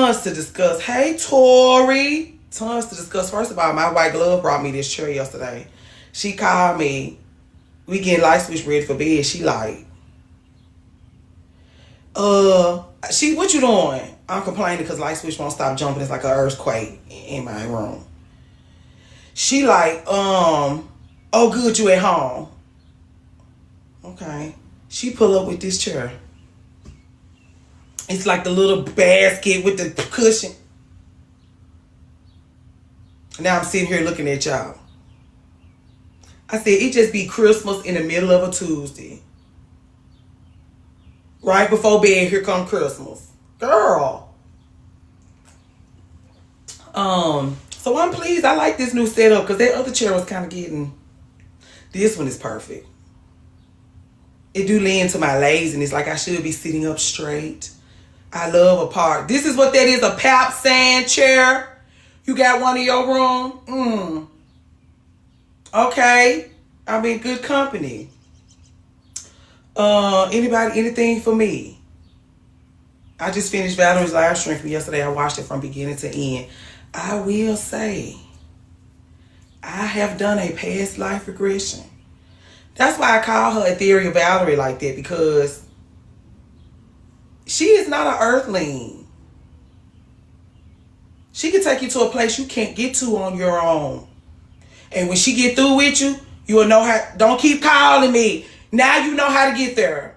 tons to discuss. Hey, Tori. Tons to discuss. First of all, my white glove brought me this chair yesterday. She called me. We getting light switch ready for bed. She like, what you doing? I'm complaining because light switch won't stop jumping. It's like an earthquake in my room. She like, oh good, you at home. Okay. She pull up with this chair. It's like the little basket with the cushion. Now I'm sitting here looking at y'all. I said, it just be Christmas in the middle of a Tuesday. Right before bed, here come Christmas. Girl. So I'm pleased. I like this new setup because that other chair was kind of getting... This one is perfect. It do lean to my laziness. Like I should be sitting up straight. I love a park. This is what that is, a pap sand chair. You got one in your room? Okay. I'm in good company. Anybody, anything for me? I just finished Valerie's live stream from yesterday. I watched it from beginning to end. I will say, I have done a past life regression. That's why I call her Ethereal Valerie like that, because she is not an earthling. She can take you to a place you can't get to on your own. And when she get through with you, you will know how. Don't keep calling me. Now you know how to get there.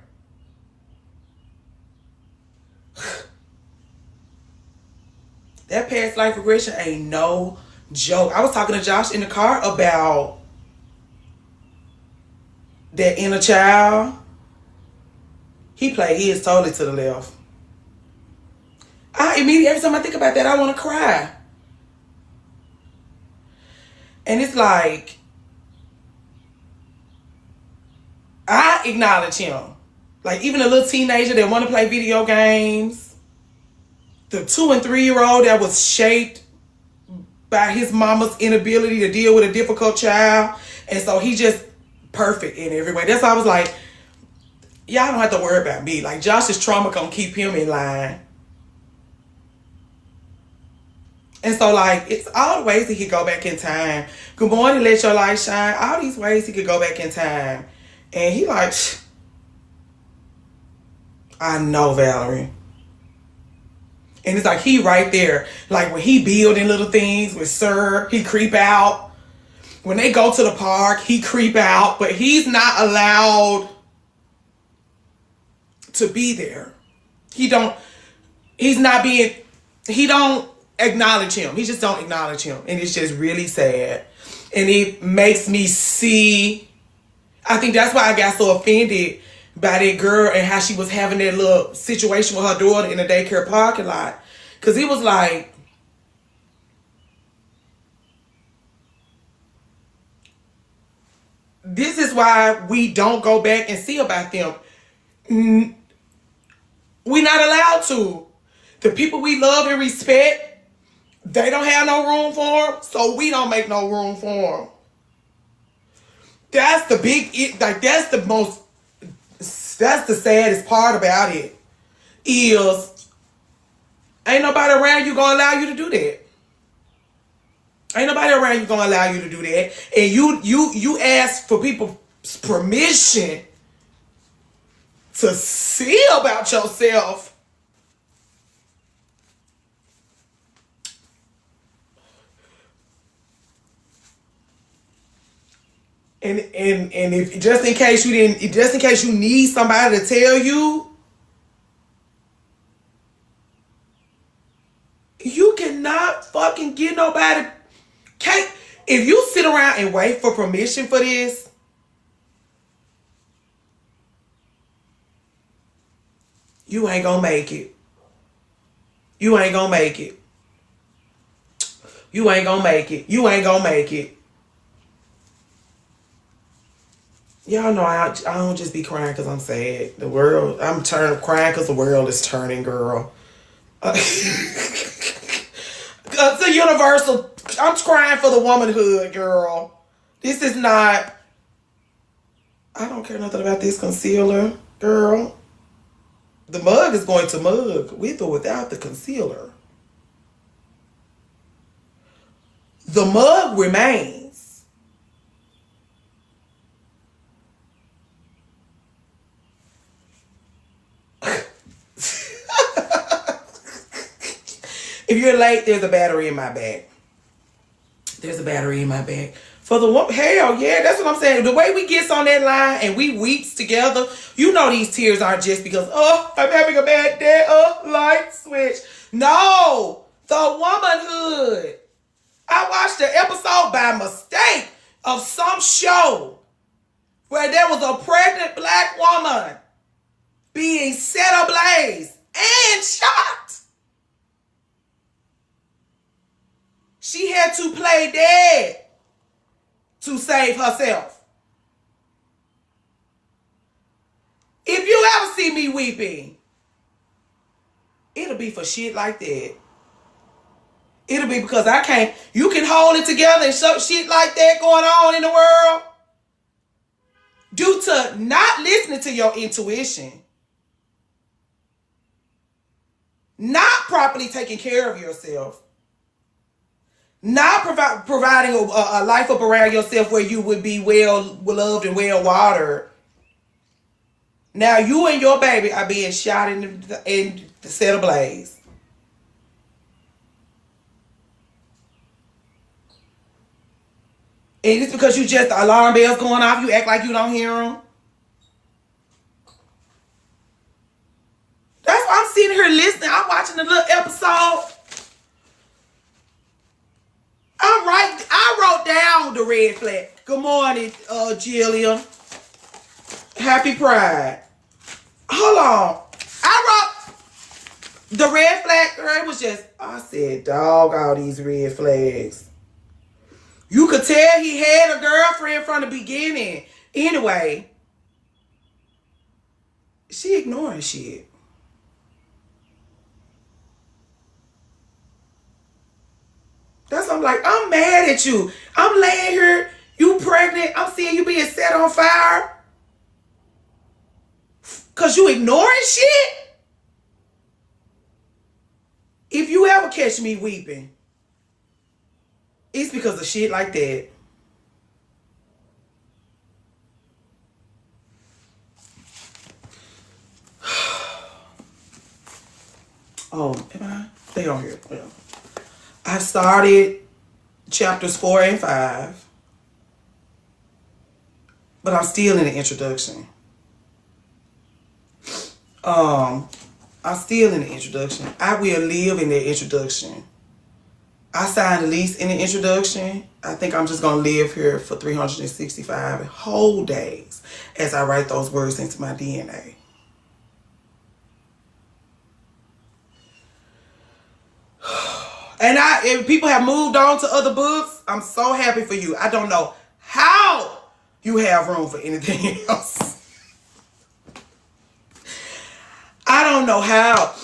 That past life regression ain't no joke. I was talking to Josh in the car about that inner child. He played his totally to the left. Every time I think about that, I want to cry. And it's like, I acknowledge him. Like even a little teenager that want to play video games. The 2 and 3-year-old that was shaped by his mama's inability to deal with a difficult child. And so he just perfect in every way. That's why I was like, y'all don't have to worry about me. Like Josh's trauma gonna keep him in line. And so like, it's all the ways he could go back in time. Good morning, let your light shine. All these ways he could go back in time. And he like, I know, Valerie. And it's like he right there. Like when he building little things with Sir, he creep out. When they go to the park, he creep out. But he's not allowed to be there. He don't acknowledge him. He just don't acknowledge him. And it's just really sad. And it makes me see... I think that's why I got so offended by that girl and how she was having that little situation with her daughter in the daycare parking lot. Because it was like, this is why we don't go back and see about them. We're not allowed to. The people we love and respect, they don't have no room for them, so we don't make no room for them. That's the that's the saddest part about it, is ain't nobody around you gonna allow you to do that. Ain't nobody around you gonna allow you to do that. And you ask for people's permission to see about yourself. And if just in case you need somebody to tell you, you cannot fucking get nobody. If you sit around and wait for permission for this, you ain't gonna make it. You ain't gonna make it. You ain't gonna make it. You ain't gonna make it. Y'all know I don't just be crying because I'm sad. I'm crying because the world is turning, girl. It's a universal. I'm crying for the womanhood, girl. This is not. I don't care nothing about this concealer, girl. The mug is going to mug with or without the concealer. The mug remains. If you're late, there's a battery in my bag. There's a battery in my bag. For the woman, hell yeah, that's what I'm saying. The way we gets on that line and we weeps together, you know these tears aren't just because, oh, I'm having a bad day, oh, light switch. No, the womanhood. I watched an episode by mistake of some show where there was a pregnant black woman being set ablaze and shot. She had to play dead to save herself. If you ever see me weeping, it'll be for shit like that. It'll be because I can't. You can hold it together and show shit like that going on in the world due to not listening to your intuition, not properly taking care of yourself, not providing a life up around yourself where you would be well loved and well watered. Now you and your baby are being shot in the set ablaze. And it's because you just, the alarm bells going off, you act like you don't hear them. That's why I'm sitting here listening. I'm watching the little episode. I wrote down the red flag. Good morning, Jillian. Happy Pride. Hold on. I wrote the red flag. It was just, I said, dog, all these red flags. You could tell he had a girlfriend from the beginning. Anyway, she ignoring shit. That's why I'm like, I'm mad at you. I'm laying here, you pregnant. I'm seeing you being set on fire. Because you ignoring shit? If you ever catch me weeping, it's because of shit like that. Oh, am I? They on here. Yeah. I started chapters 4 and 5. But I'm still in the introduction. I'm still in the introduction. I will live in the introduction. I signed a lease in the introduction. I think I'm just going to live here for 365 whole days as I write those words into my DNA. And if people have moved on to other books, I'm so happy for you. I don't know how you have room for anything else. I don't know how.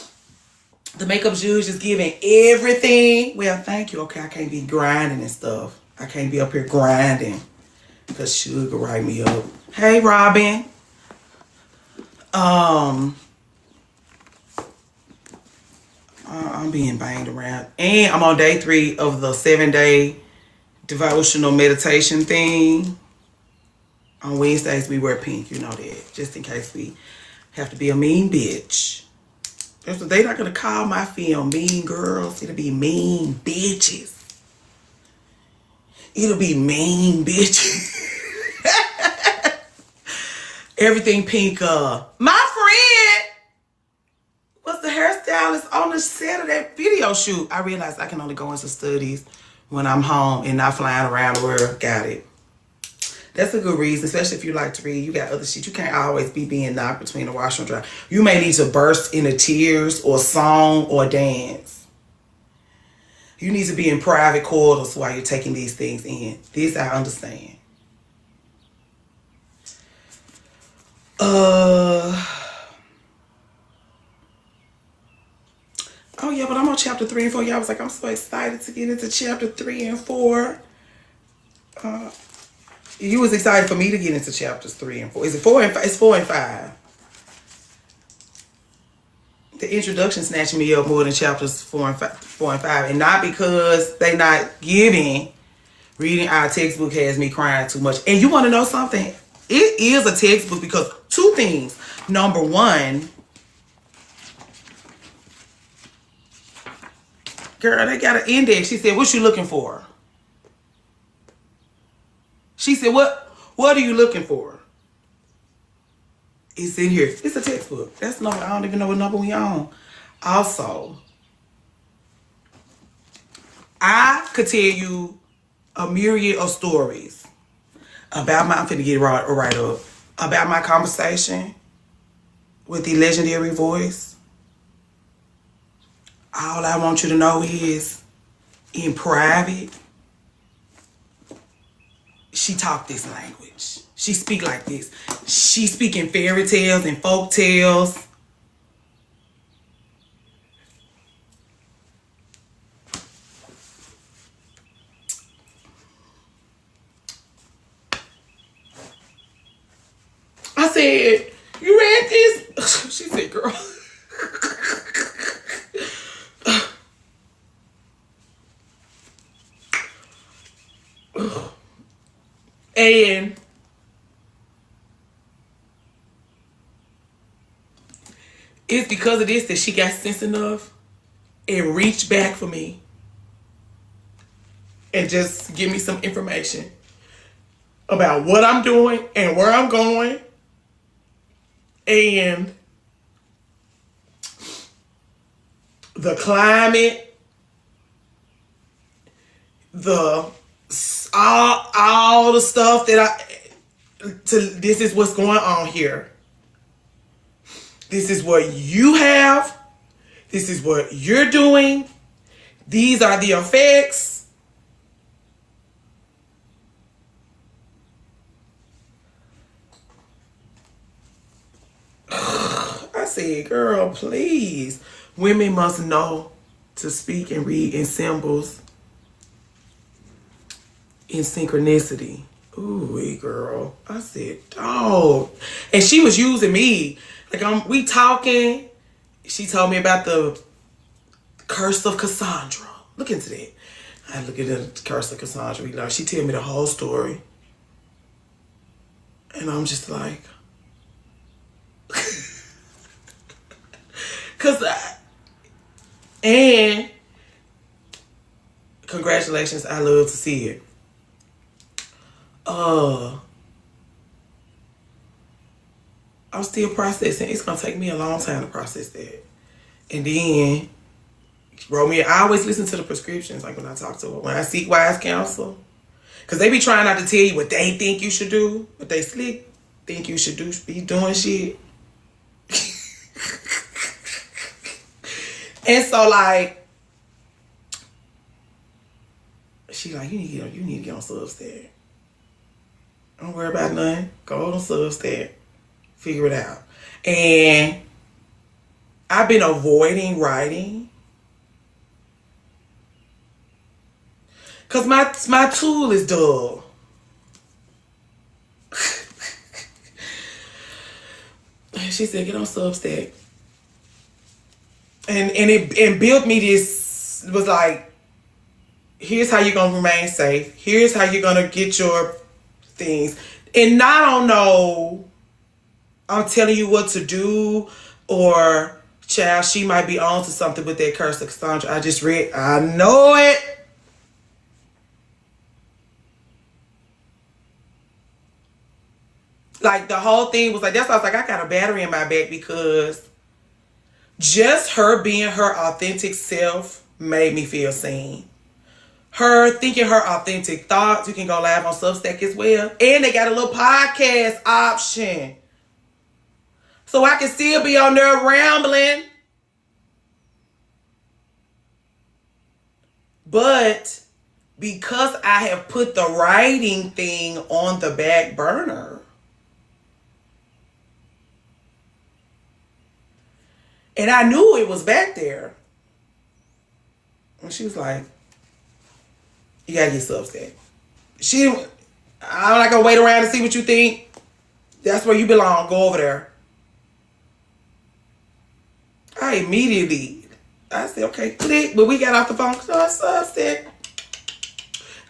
The makeup judge is giving everything. Well, thank you. Okay, I can't be grinding and stuff. I can't be up here grinding because Sugar write me up. Hey, Robin. I'm being banged around. And I'm on day 3 of the 7-day devotional meditation thing. On Wednesdays, we wear pink. You know that. Just in case we have to be a mean bitch. They're not going to call my film Mean Girls. It'll be Mean Bitches. It'll be Mean Bitches. Everything pink. My friend was the hairstylist on the set of that video shoot. I realized I can only go into studies when I'm home and not flying around the world. Got it. That's a good reason, especially if you like to read. You got other shit. You can't always be being knocked between the washer and dryer. You may need to burst into tears or song or dance. You need to be in private quarters while you're taking these things in. This I understand. Oh yeah, but I'm on chapter 3 and 4. Y'all was like, I'm so excited to get into chapter 3 and 4. You was excited for me to get into chapters 3 and 4. Is it 4 and 5? It's 4 and 5. The introduction snatched me up more than chapters 4 and 5. And not because they not giving Reading our textbook has me crying too much. And you want to know something? It is a textbook because two things. Number one, girl, they got an index. She said, what you looking for? She said, what are you looking for? It's in here. It's a textbook. That's number, I don't even know what number we on. Also, I could tell you a myriad of stories about my, I'm finna get it right up, about my conversation with the legendary voice. All I want you to know is, in private, she talk this language. She speak like this. She speak in fairy tales and folk tales. I said, you read this? She said, girl. And it's because of this that she got sense enough and reached back for me and just give me some information about what I'm doing and where I'm going. And the climate, the all the stuff that this is what's going on here. This is what you have. This is what you're doing. These are the effects. I said, girl, please. Women must know to speak and read in symbols, in synchronicity. Ooh, girl. I said, dog. And she was using me. Like, we talking. She told me about the curse of Cassandra. Look into that. I look at the curse of Cassandra. You know, she tell me the whole story. And I'm just like, and congratulations, I love to see it. I'm still processing. It's gonna take me a long time to process that. And then wrote me. I always listen to the prescriptions, like when I talk to her, when I seek wise counsel, because they be trying not to tell you what they think you should do, but they slick think you should be doing shit. And so, like, she like, you need to get on Substack. Don't worry about nothing. Go on Substack. Figure it out. And I've been avoiding writing because my tool is dull. She said, get on Substack. And it built me this, it was like, here's how you're going to remain safe. Here's how you're going to get your things. And I don't know, I'm telling you what to do, or, child, she might be on to something with that curse of Cassandra. I just read, I know it. Like, the whole thing was like, that's why I was like, I got a battery in my back, because just her being her authentic self made me feel seen. Her thinking her authentic thoughts. You can go live on Substack as well. And they got a little podcast option. So I can still be on there rambling. But because I have put the writing thing on the back burner, and I knew it was back there. And she was like, you gotta get Substack. I'm not gonna wait around to see what you think. That's where you belong. Go over there. I said, okay, click. But we got off the phone. So I Substack.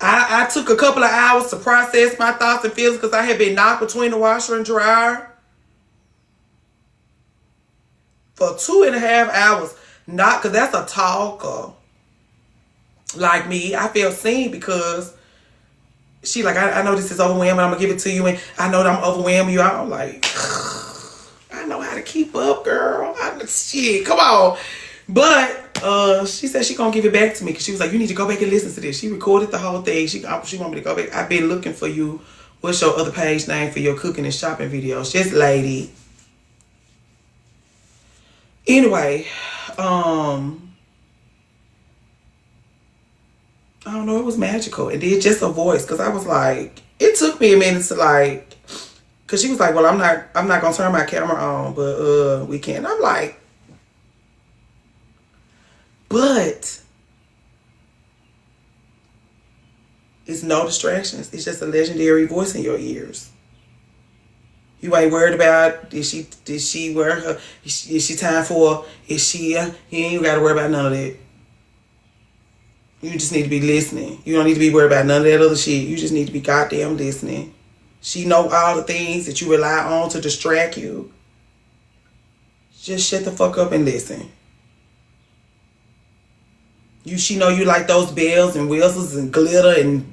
I took a couple of hours to process my thoughts and feelings because I had been knocked between the washer and dryer for 2.5 hours. Not because that's a talker like me. I felt seen because she like, I know this is overwhelming. I'm going to give it to you. And I know that I'm overwhelming you. I'm like, I know how to keep up, girl. Shit, come on. But she said she gonna give it back to me because she was like, you need to go back and listen to this. She recorded the whole thing. She want me to go back. I've been looking for you. What's your other page name for your cooking and shopping videos? Just lady. Anyway, I don't know. It was magical. And then just a voice, because I was like, it took me a minute to like, because she was like, well, I'm not gonna turn my camera on, but we can. I'm like, but it's no distractions. It's just a legendary voice in your ears. You ain't worried about did she wear her, is she time for, is she you ain't gotta worry about none of that. You just need to be listening. You don't need to be worried about none of that other shit. You just need to be goddamn listening. She know all the things that you rely on to distract you. Just shut the fuck up and listen. She know you like those bells and whistles and glitter and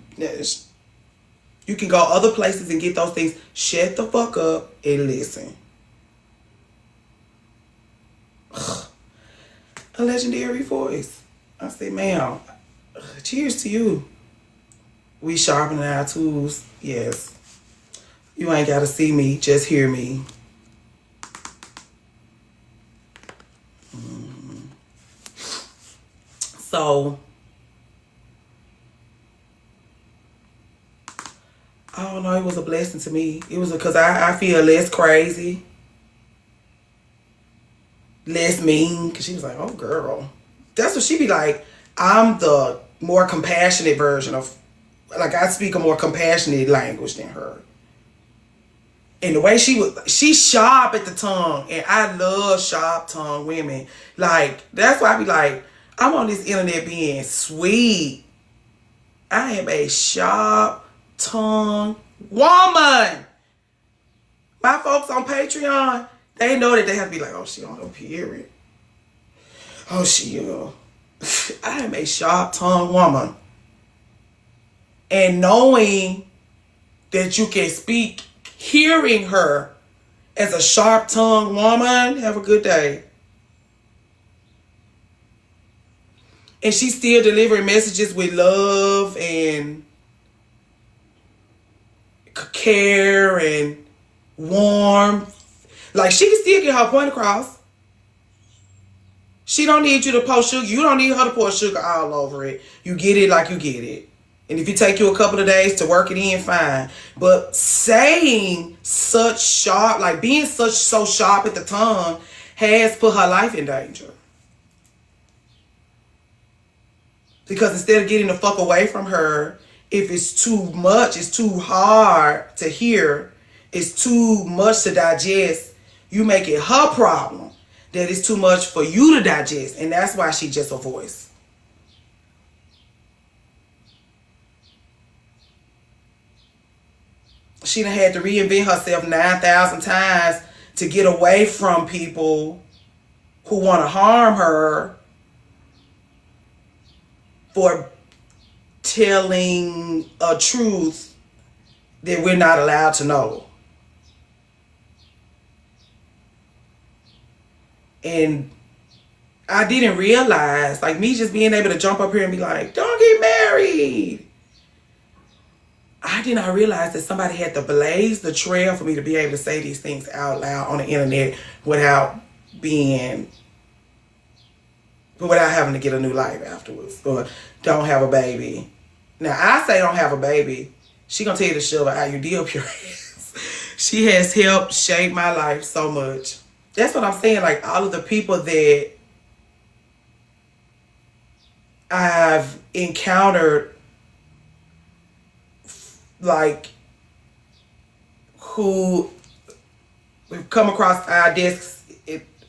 you can go other places and get those things. Shut the fuck up and listen. Ugh. A legendary voice. I say, ma'am, cheers to you. We sharpening our tools. Yes. You ain't got to see me. Just hear me. So, I don't know, it was a blessing to me. It was because I feel less crazy, less mean. Because she was like, oh, girl. That's what she be like. I'm the more compassionate version of, like, I speak a more compassionate language than her. And the way she's sharp at the tongue. And I love sharp tongue women. Like, that's why I be like, I'm on this internet being sweet. I am a sharp tongue woman. My folks on Patreon, they know that they have to be like, oh, she on her period. Oh, I am a sharp tongue woman. And knowing that you can speak, hearing her as a sharp tongue woman, have a good day. And she's still delivering messages with love and care and warmth. Like, she can still get her point across. She don't need you to pour sugar. You don't need her to pour sugar all over it. You get it like you get it. And if it take you a couple of days to work it in, fine. But saying such sharp, like being so sharp at the tongue has put her life in danger. Because instead of getting the fuck away from her, if it's too much, it's too hard to hear, it's too much to digest, you make it her problem that it's too much for you to digest. And that's why she's just a voice. She done had to reinvent herself 9,000 times to get away from people who want to harm her for telling a truth that we're not allowed to know. And I didn't realize, like, me just being able to jump up here and be like, don't get married. I did not realize that somebody had to blaze the trail for me to be able to say these things out loud on the internet without having to get a new life afterwards or don't have a baby. Now, I say don't have a baby. She gonna tell you to shove an IUD up your ass. She has helped shape my life so much. That's what I'm saying. Like, all of the people that I've encountered, like, who we've come across our desks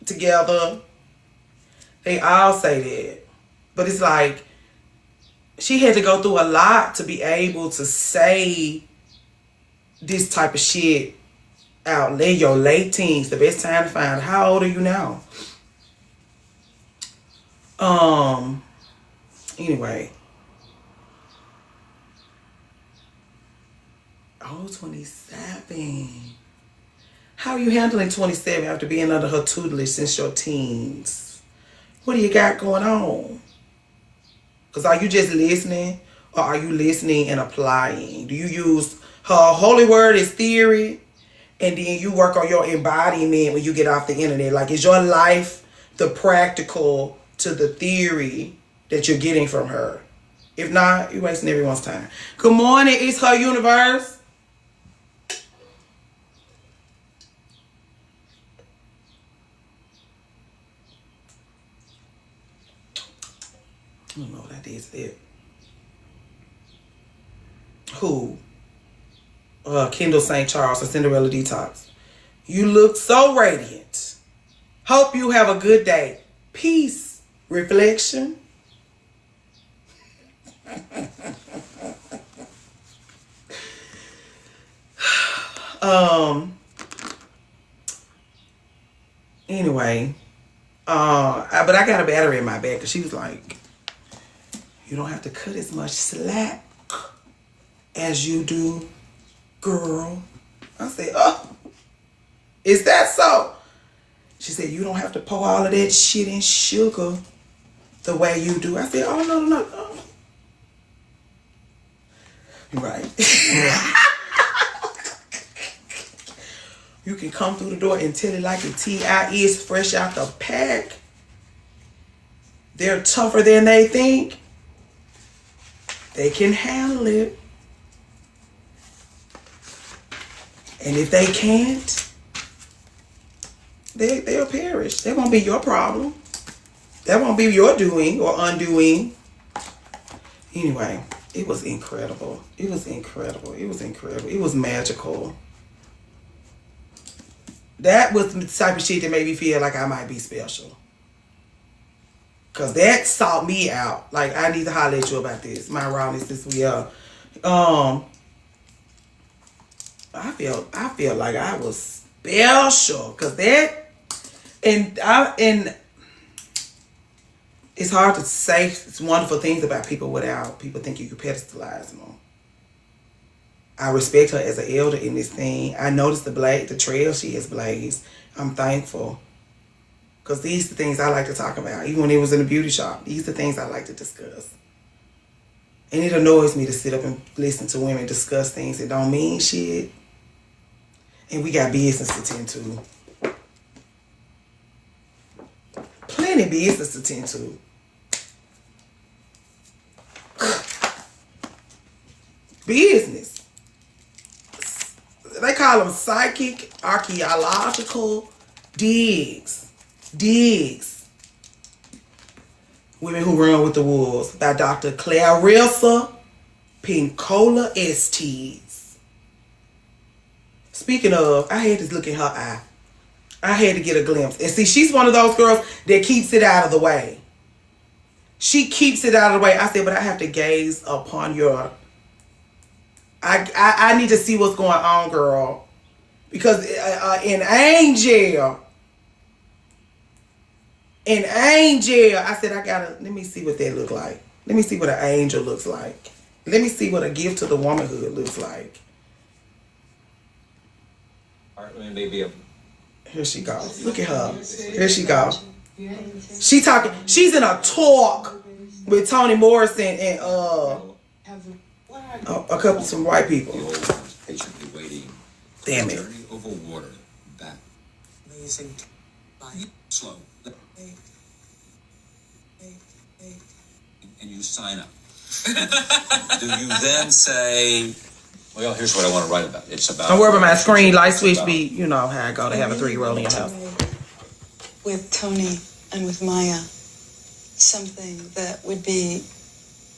together, they all say that. But it's like, she had to go through a lot to be able to say this type of shit out in your late teens. The best time to find. How old are you now? Anyway. Oh, 27. How are you handling 27 after being under her tutelage since your teens? What do you got going on? Because are you just listening, or are you listening and applying? Do you use her holy word as theory, and then you work on your embodiment when you get off the internet? Like, is your life the practical to the theory that you're getting from her? If not, you're wasting everyone's time. Good morning, it's her universe. I don't know what that is. It. Who? Kendall St. Charles or Cinderella Detox. You look so radiant. Hope you have a good day. Peace. Reflection. Anyway. But I got a battery in my bag because she was like, you don't have to cut as much slack as you do, girl. I said, oh, is that so? She said, you don't have to pour all of that shit in sugar the way you do. I said, oh, no. Right. You can come through the door and tell it like a T.I. is fresh out the pack. They're tougher than they think. They can handle it. And if they can't, they'll perish. That won't be your problem. That won't be your doing or undoing. Anyway, it was incredible. It was incredible. It was incredible. It was magical. That was the type of shit that made me feel like I might be special. Cause that sought me out. Like, I need to holler at you about this. My rawness this week. I feel like I was special. Cause that and it's hard to say wonderful things about people without people thinking you pedestalize them. I respect her as an elder in this thing. I noticed the trail she has blazed. I'm thankful. Because these are the things I like to talk about. Even when it was in a beauty shop. These are the things I like to discuss. And it annoys me to sit up and listen to women discuss things that don't mean shit. And we got business to tend to. Plenty business to tend to. Business. They call them psychic archaeological digs. Women Who Run with the Wolves by Dr. Clarissa Pinkola Estes. Speaking of, I had to look in her eye. I had to get a glimpse. And see, she's one of those girls that keeps it out of the way. She keeps it out of the way. I said, but I have to gaze upon your... I need to see what's going on, girl. Because in Angel... I said, let me see what that look like. Let me see what an angel looks like. Let me see what a gift to the womanhood looks like. Here she goes. Look at her. Here she goes. She talking. She's in a talk with Toni Morrison and a couple some white people. Damn it. Over water. That amazing. Slow. And you sign up. Do you then say, well, here's what I want to write about. It's about... Don't worry about my screen. Light switch be, you know how I go to have a 3-year-old in your house. With Toni and with Maya, something that would be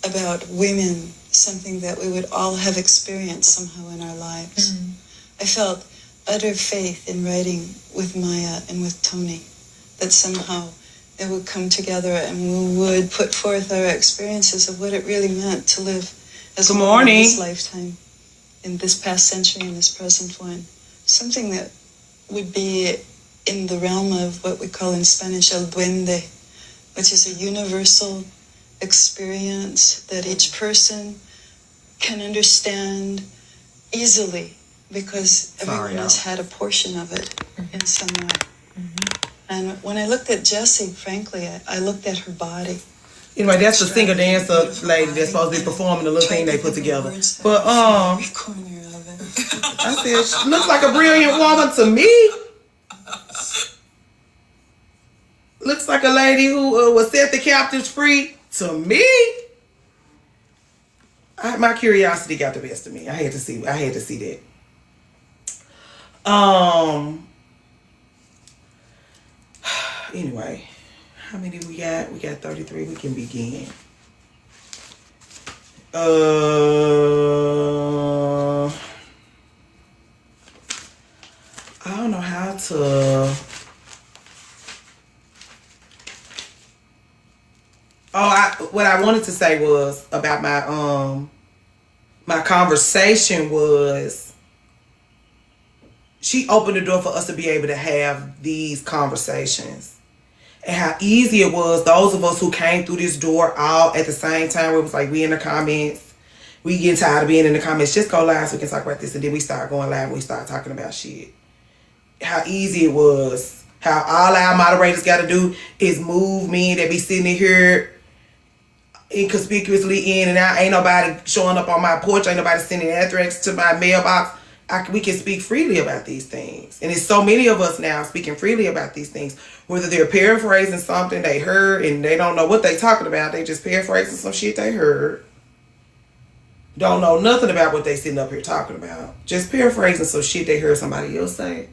about women, something that we would all have experienced somehow in our lives. Mm-hmm. I felt utter faith in writing with Maya and with Toni, that somehow it would come together and we would put forth our experiences of what it really meant to live as a woman in this lifetime, in this past century, in this present one. Something that would be in the realm of what we call in Spanish el duende, which is a universal experience that each person can understand easily because everyone has had a portion of it in some way. And when I looked at Jessie, frankly, I looked at her body. Anyway, that's the singer dancer lady that's supposed to be performing the little thing they put together. But I said, she looks like a brilliant woman to me. Looks like a lady who will set the captives free to me. My curiosity got the best of me. I had to see that. Anyway, how many we got? We got 33. We can begin. I don't know how to. What I wanted to say was about my conversation was she opened the door for us to be able to have these conversations. And how easy it was, those of us who came through this door all at the same time, where it was like we in the comments, we get tired of being in the comments, just go live so we can talk about this, and then we start going live and we start talking about shit. How easy it was. How all our moderators got to do is move me, that be sitting in here inconspicuously in and out. Ain't nobody showing up on my porch, ain't nobody sending anthrax to my mailbox. We can speak freely about these things. And there's so many of us now speaking freely about these things. Whether they're paraphrasing something they heard and they don't know what they talking about. They just paraphrasing some shit they heard. Don't know nothing about what they sitting up here talking about. Just paraphrasing some shit they heard somebody else say.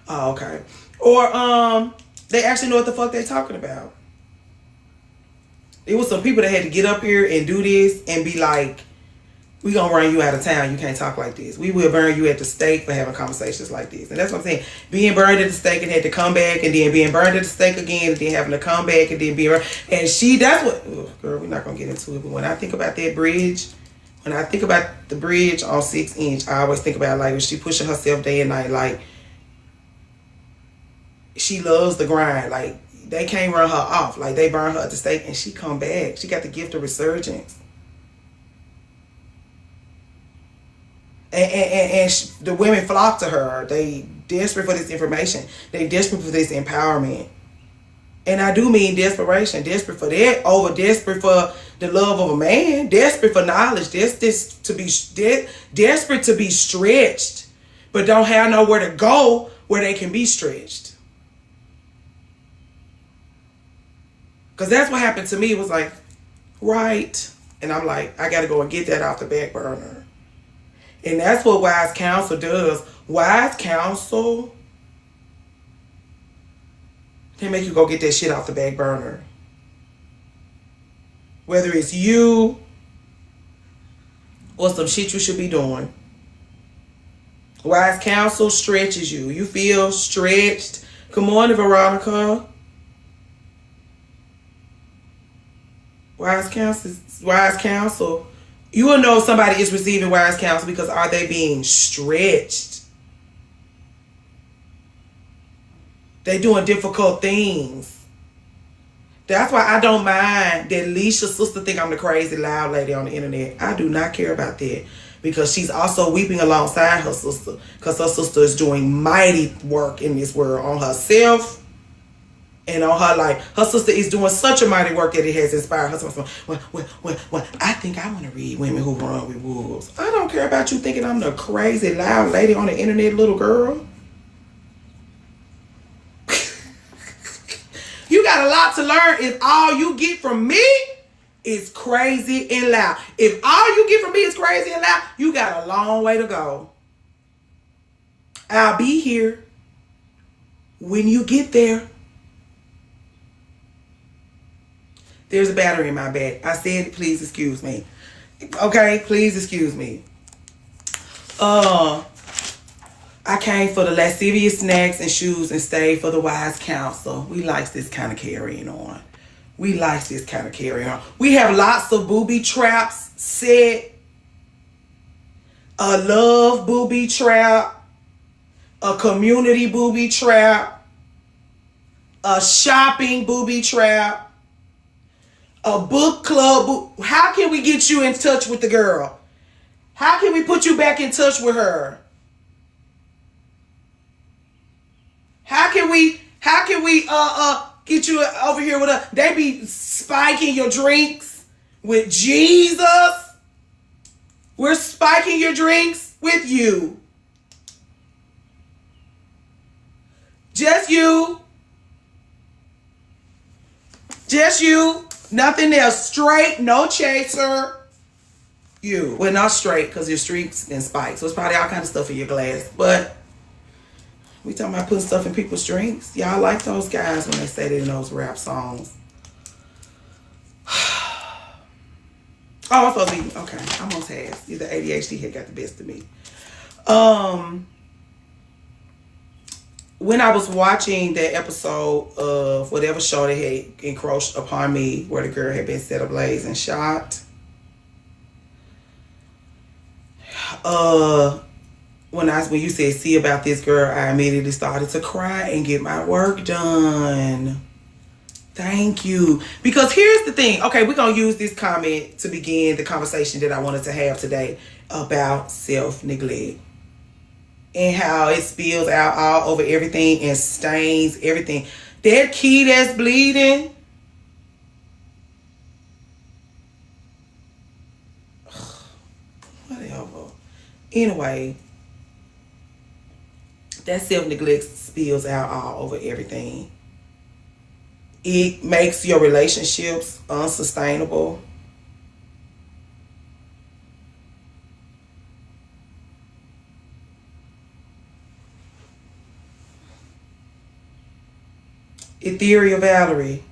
Oh, okay. Or they actually know what the fuck they talking about. It was some people that had to get up here and do this and be like, we gonna run you out of town. You can't talk like this. We will burn you at the stake for having conversations like this. And that's what I'm saying. Being burned at the stake and had to come back, and then being burned at the stake again, and then having to come back and then being burned. And that's what, girl, we're not gonna get into it. But when I think about that bridge, when I think about the bridge on 6 inch, I always think about like when she pushing herself day and night, like she loves the grind. Like they can't run her off. Like they burn her at the stake and she come back. She got the gift of resurgence. And the women flock to her. They desperate for this information. They desperate for this empowerment. And I do mean desperation. Desperate for that over desperate for the love of a man. Desperate for knowledge. Desperate to be stretched. But don't have nowhere to go where they can be stretched. Because that's what happened to me. It was like, right. And I'm like, I got to go and get that off the back burner. And that's what wise counsel does. Wise counsel can make you go get that shit off the back burner. Whether it's you or some shit you should be doing. Wise counsel stretches you. You feel stretched. Good morning, Veronica. Wise counsel. You will know if somebody is receiving wise counsel because are they being stretched? They doing difficult things. That's why I don't mind that Leisha's sister think I'm the crazy loud lady on the internet. I do not care about that because she's also weeping alongside her sister because her sister is doing mighty work in this world on herself. And on her life, her sister is doing such a mighty work that it has inspired her. Well, I think I want to read Women Who Run with Wolves. I don't care about you thinking I'm the crazy loud lady on the internet, little girl. You got a lot to learn if all you get from me is crazy and loud. If all you get from me is crazy and loud, you got a long way to go. I'll be here when you get there. There's a battery in my bag. I said, please excuse me. Okay, please excuse me. I I came for the lascivious snacks and shoes and stayed for the wise counsel. We like this kind of carrying on. We like this kind of carrying on. We have lots of booby traps set. A love booby trap. A community booby trap. A shopping booby trap. A book club. How can we get you in touch with the girl? How can we put you back in touch with her? How can we get you over here with her? They be spiking your drinks with Jesus. We're spiking your drinks with you. Just you. Just you. Nothing else. Straight, no chaser. You. Well, not straight because your streaks and spikes. So it's probably all kind of stuff in your glass. But we talking about putting stuff in people's drinks. Y'all like those guys when they say that in those rap songs. Oh, I'm supposed to be, okay, I'm on task. The ADHD here got the best of me. When I was watching that episode of whatever show they had encroached upon me, where the girl had been set ablaze and shot, when you said see about this girl, I immediately started to cry and get my work done. Thank you. Because here's the thing. Okay, we're going to use this comment to begin the conversation that I wanted to have today about self-neglect and how it spills out all over everything and stains everything. That key that's bleeding, whatever. Anyway, that self-neglect spills out all over everything. It makes your relationships unsustainable. Ethereal Valerie.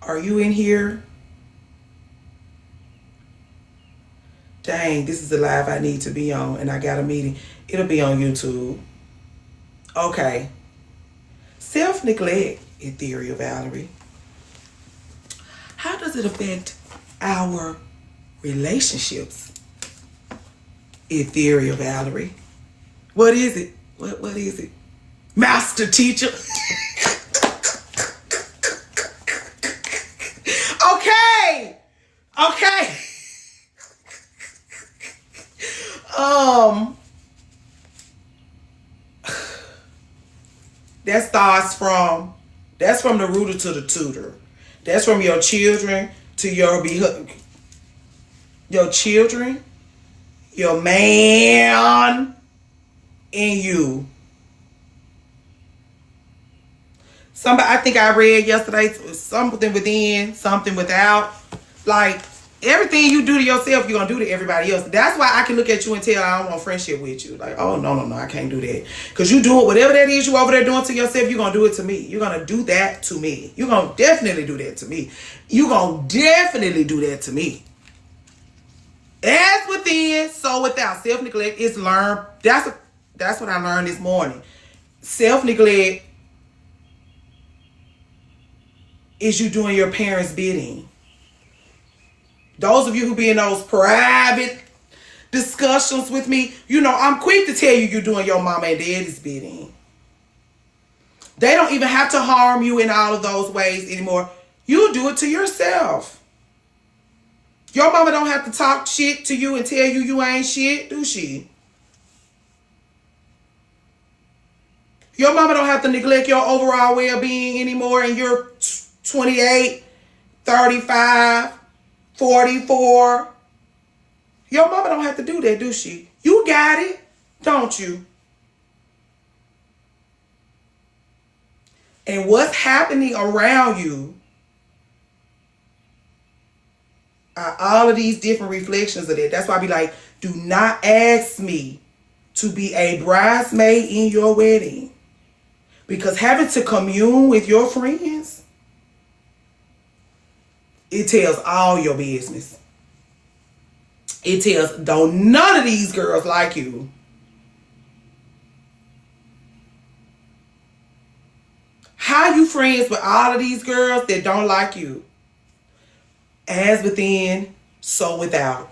Are you in here? Dang, this is the live I need to be on, and I got a meeting. It'll be on YouTube. Okay. Self-neglect, Ethereal Valerie. How does it affect our relationships, Ethereal Valerie? What is it? What is it? Master teacher. Okay. Okay. That's from the rooter to the tutor. That's from your children to your children, your man, and you. I think I read yesterday, something within, something without. Like, everything you do to yourself, you're going to do to everybody else. That's why I can look at you and tell I don't want friendship with you. Like, oh, no, I can't do that. Because you doing whatever that is you over there doing to yourself, you're going to do it to me. You're going to do that to me. You're going to definitely do that to me. You're going to definitely do that to me. As within, so without. Self-neglect is learned. That's what I learned this morning. Self-neglect is you doing your parents' bidding. Those of you who be in those private discussions with me, you know, I'm quick to tell you you're doing your mama and daddy's bidding. They don't even have to harm you in all of those ways anymore. You do it to yourself. Your mama don't have to talk shit to you and tell you you ain't shit, do she? Your mama don't have to neglect your overall well-being anymore, and you're 28, 35, 44. Your mama don't have to do that, do she? You got it, don't you? And what's happening around you are all of these different reflections of that. That's why I be like, do not ask me to be a bridesmaid in your wedding. Because having to commune with your friends, it tells all your business. It tells, don't none of these girls like you. How you friends with all of these girls that don't like you? As within, so without.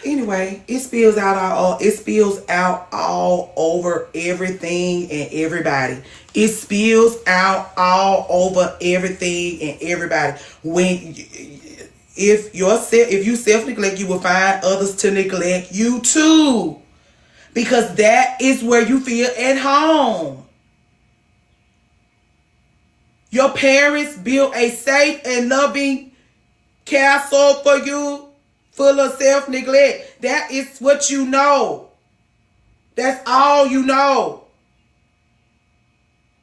Anyway, it spills out all over everything and everybody. It spills out all over everything and everybody. If you self-neglect, you will find others to neglect you too. Because that is where you feel at home. Your parents built a safe and loving castle for you, full of self-neglect. That is what you know. That's all you know.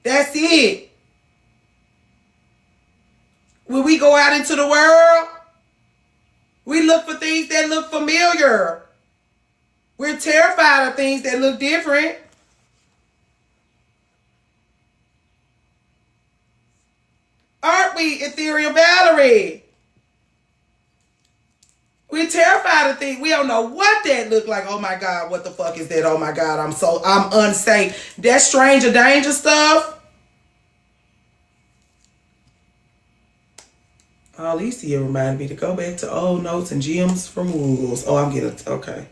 That's it. When we go out into the world, we look for things that look familiar. We're terrified of things that look different. Aren't we, Ethereal Valerie? We're terrified of things. We don't know what that look like. Oh my God, what the fuck is that? Oh my God, I'm unsafe. That stranger danger stuff. Alicia reminded me to go back to old notes and gems from rules. Oh, I'm getting, okay.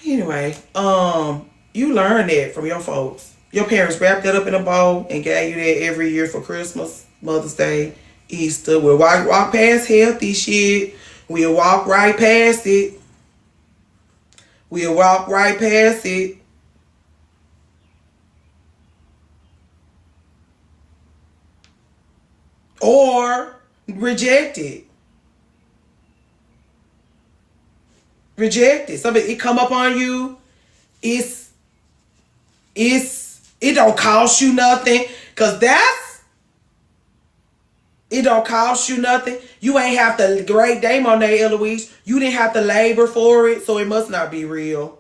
Anyway, you learned that from your folks. Your parents wrapped that up in a bow and gave you that every year for Christmas, Mother's Day, Easter. We'll walk past healthy shit. We'll walk right past it. We'll walk right past it. Or reject it. Reject it. Something it come up on you. It don't cost you nothing. Cause it don't cost you nothing. You ain't have to, great day, Monet Eloise. You didn't have to labor for it, so it must not be real.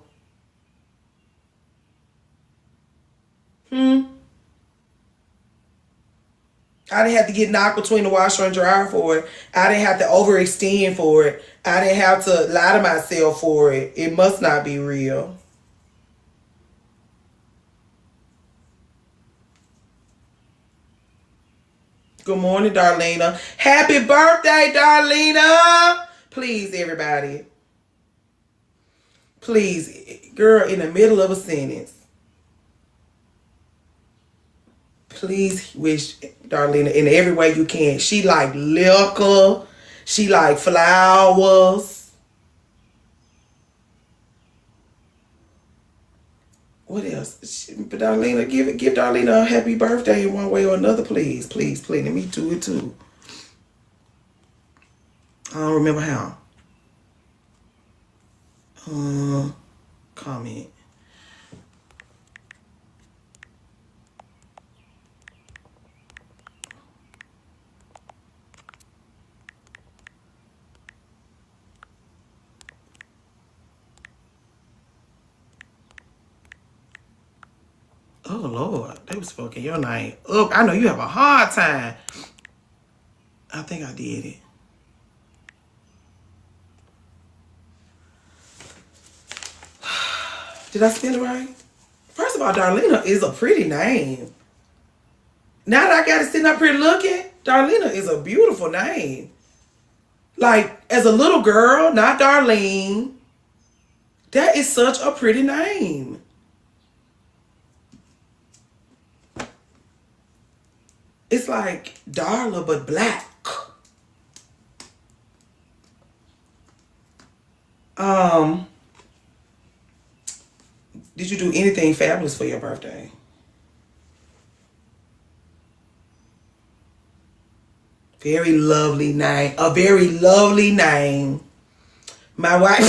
I didn't have to get knocked between the washer and dryer for it. I didn't have to overextend for it. I didn't have to lie to myself for it. It must not be real. Good morning, Darlena. Happy birthday, Darlena. Please, everybody. Please, girl, in the middle of a sentence. Please wish Darlena in every way you can. She like liquor. She like flowers. What else? But Darlena, give Darlena a happy birthday in one way or another, please. Please, please. Let me do it too. I don't remember how. Comment. Oh, Lord. They was fucking your name up. I know you have a hard time. I think I did it. Did I spell it right? First of all, Darlena is a pretty name. Now that I got it sitting up here looking, Darlena is a beautiful name. Like, as a little girl, not Darlene. That is such a pretty name. It's like Darla, but black. Did you do anything fabulous for your birthday? Very lovely name. A very lovely name. My wife.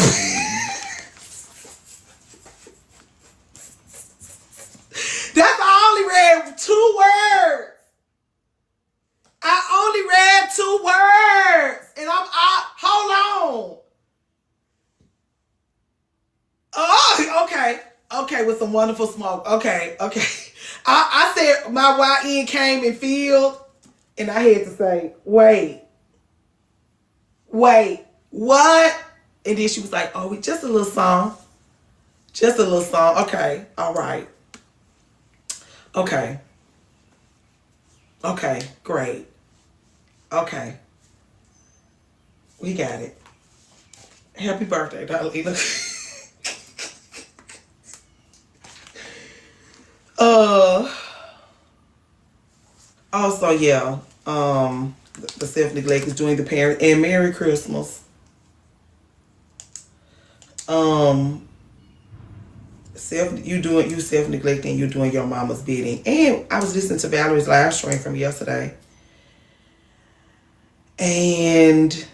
That's I only read 2 words. I only read 2 words. And I'm out. Okay, with some wonderful smoke. Okay. I said my YN came and filled, and I had to say, wait, what? And then she was like, oh, just a little song. Just a little song. Okay, all right. Okay, great. Okay, we got it. Happy birthday, Darlene. Also, yeah, the self-neglect is doing the parent, and Merry Christmas. You self-neglecting, you doing your mama's bidding. And I was listening to Valerie's live stream from yesterday. And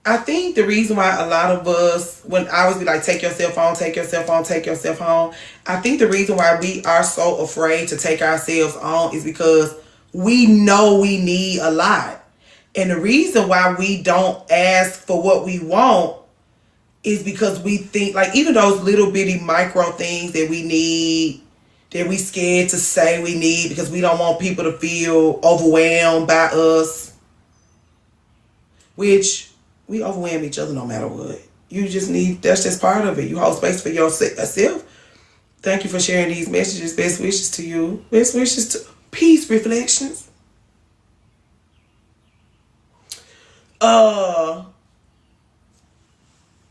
I think the reason why a lot of us, when I always be like, take your cell phone, take your cell phone, take your cell phone, I think the reason why we are so afraid to take ourselves on is because we know we need a lot. And the reason why we don't ask for what we want is because we think, like, even those little bitty micro things that we need, that we scared to say we need because we don't want people to feel overwhelmed by us, which we overwhelm each other no matter what. You just need, that's just part of it. You hold space for yourself. Thank you for sharing these messages. Best wishes to you. Best wishes to peace reflections. What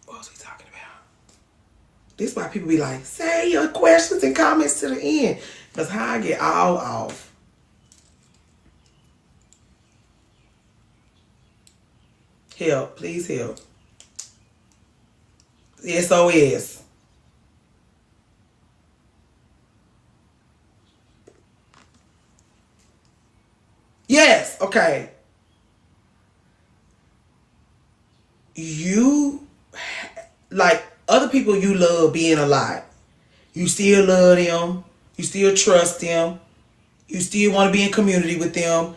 was we talking about? This is why people be like, say your questions and comments to the end. Because how I get all off. Help. Please help. SOS. Yes. Okay. You, like, other people you love being alive. You still love them. You still trust them. You still want to be in community with them.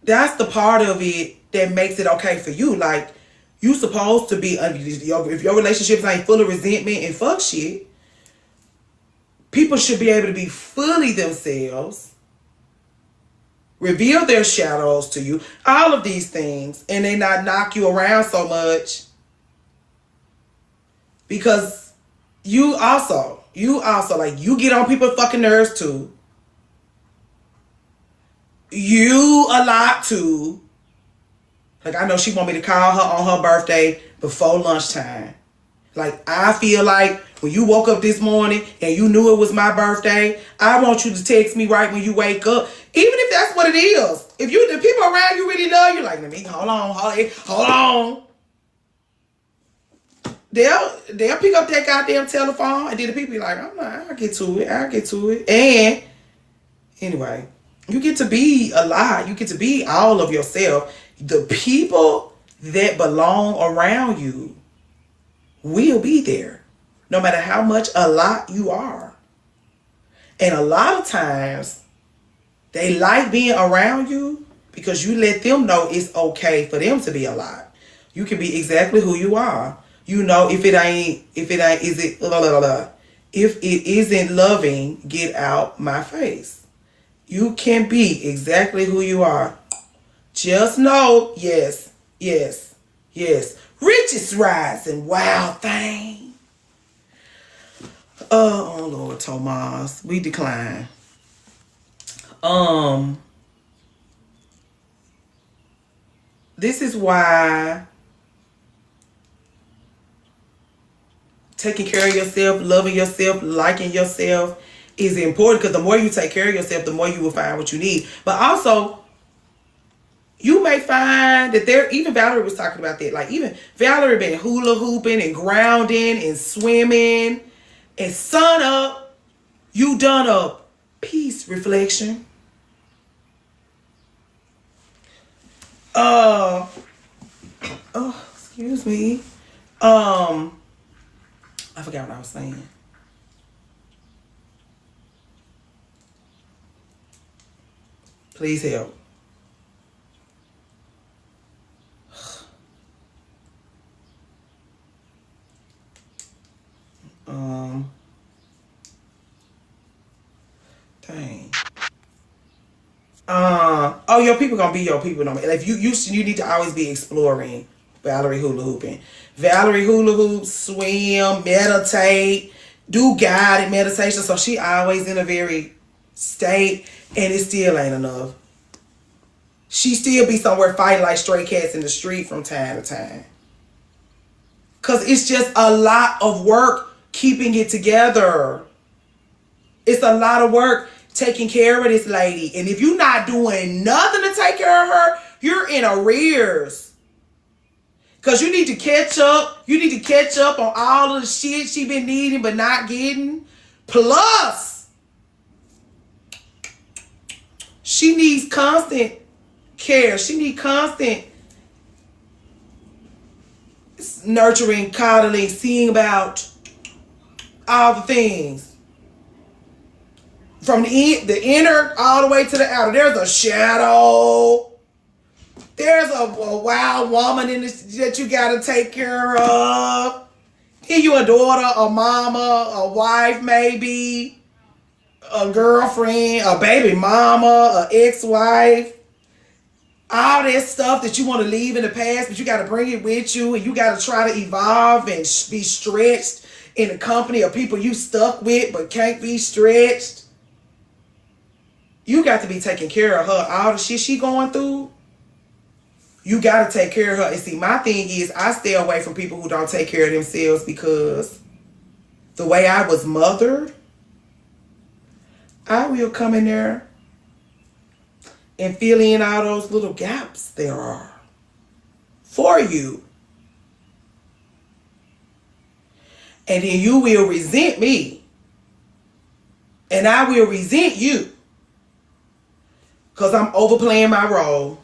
That's the part of it that makes it okay for you. Like, you supposed to be, if your relationships ain't full of resentment and fuck shit, people should be able to be fully themselves, reveal their shadows to you, all of these things, and they not knock you around so much. Because you also, like, you get on people's fucking nerves too. You a lot too. Like, I know she want me to call her on her birthday before lunchtime. Like, I feel like when you woke up this morning and you knew it was my birthday, I want you to text me right when you wake up. Even if that's what it is. If the people around you really love you, like, let me, hold on. They'll pick up that goddamn telephone, and then the people be like, I'll get to it. And anyway, you get to be alive. You get to be all of yourself. The people that belong around you will be there, no matter how much a lot you are. And a lot of times, they like being around you because you let them know it's okay for them to be a lot. You can be exactly who you are. You know, if it isn't loving, get out my face. You can be exactly who you are. Just know, yes. Riches rising, wild thing. Oh Lord, Tomas, we decline. This is why taking care of yourself, loving yourself, liking yourself is important, because the more you take care of yourself, the more you will find what you need. But also, you may find that even Valerie was talking about that. Like, even Valerie been hula hooping and grounding and swimming, and sun up, you done a peace reflection. Excuse me. I forgot what I was saying. Please help. Oh, your people gonna be your people. No matter. If you need to always be exploring. Valerie hula hooping. Valerie hula hoops, swim, meditate, do guided meditation. So she always in a very state, and it still ain't enough. She still be somewhere fighting like stray cats in the street from time to time. Cause it's just a lot of work keeping it together. It's a lot of work taking care of this lady. And if you're not doing nothing to take care of her, you're in arrears. Because you need to catch up. You need to catch up on all of the shit she been needing but not getting. Plus, she needs constant care. She needs constant nurturing, coddling, seeing about all the things. From the inner all the way to the outer. There's a shadow. There's a wild woman in this that you gotta take care of. Then you a daughter, a mama, a wife maybe, a girlfriend, a baby mama, a ex-wife. All that stuff that you want to leave in the past, but you gotta bring it with you, and you gotta try to evolve and be stretched in the company of people you stuck with but can't be stretched. You got to be taking care of her. All the shit she going through, you got to take care of her. And see, my thing is, I stay away from people who don't take care of themselves, because the way I was mothered, I will come in there and fill in all those little gaps there are for you. And then you will resent me. And I will resent you. Because I'm overplaying my role.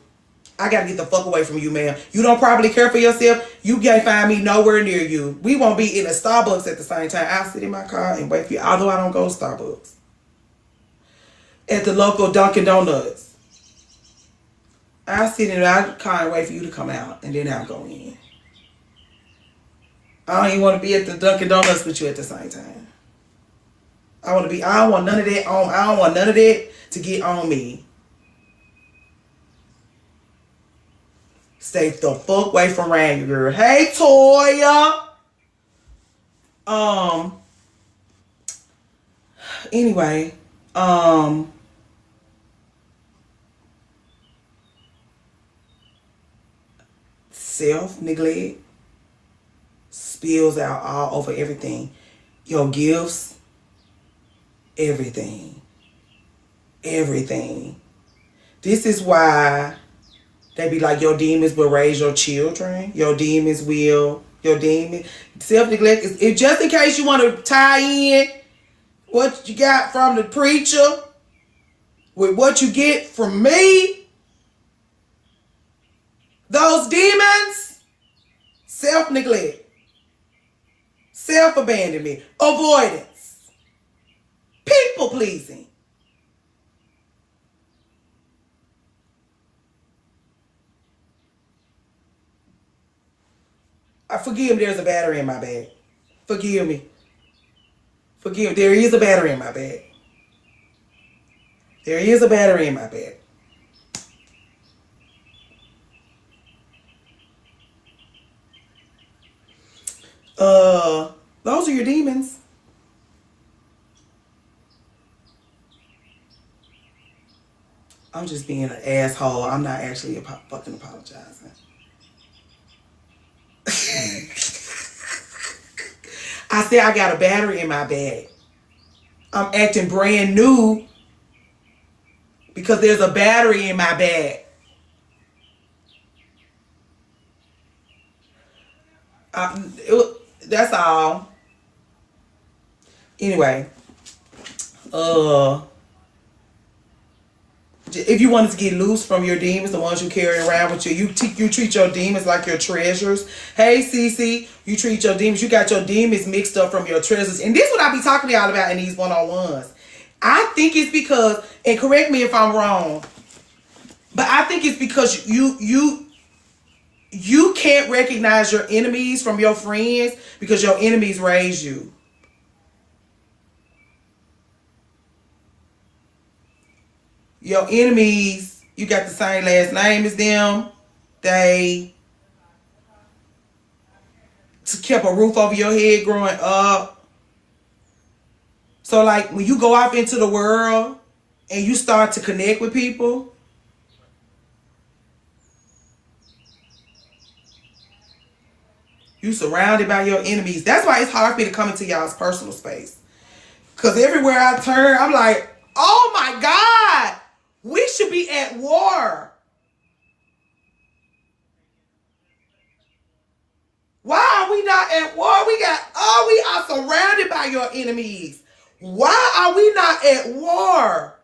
I got to get the fuck away from you, ma'am. You don't properly care for yourself. You can't find me nowhere near you. We won't be in a Starbucks at the same time. I'll sit in my car and wait for you. Although I don't go to Starbucks. At the local Dunkin' Donuts. I'll sit in my car and wait for you to come out. And then I'll go in. I don't even want to be at the Dunkin' Donuts with you at the same time. I don't want none of that on. I don't want none of that to get on me. Stay the fuck away from Randy, girl. Hey, Toya. Anyway, self-neglect spills out all over everything. Your gifts, everything. Everything. This is why they be like, your demons will raise your children. Your demons. Self-neglect is just in case you want to tie in what you got from the preacher with what you get from me. Those demons, self-neglect, self-abandonment, avoidance, people-pleasing. Forgive me, there's a battery in my bag. Forgive me. There is a battery in my bag. There is a battery in my bag. Those are your demons. I'm just being an asshole. I'm not actually fucking apologizing. I said I got a battery in my bag. I'm acting brand new because there's a battery in my bag. That's all. Anyway, if you wanted to get loose from your demons, the ones you carry around with you, you treat your demons like your treasures. Hey, Cece, you treat your demons. You got your demons mixed up from your treasures. And this is what I be talking to y'all about in these one-on-ones. I think it's because, and correct me if I'm wrong, but I think it's because you can't recognize your enemies from your friends because your enemies raise you. Your enemies, you got the same last name as them. They kept a roof over your head growing up. So like when you go off into the world and you start to connect with people, you surrounded by your enemies. That's why it's hard for me to come into y'all's personal space. Because everywhere I turn, I'm like, oh my God, we should be at war. Why are we not at war? We are surrounded by your enemies. Why are we not at war?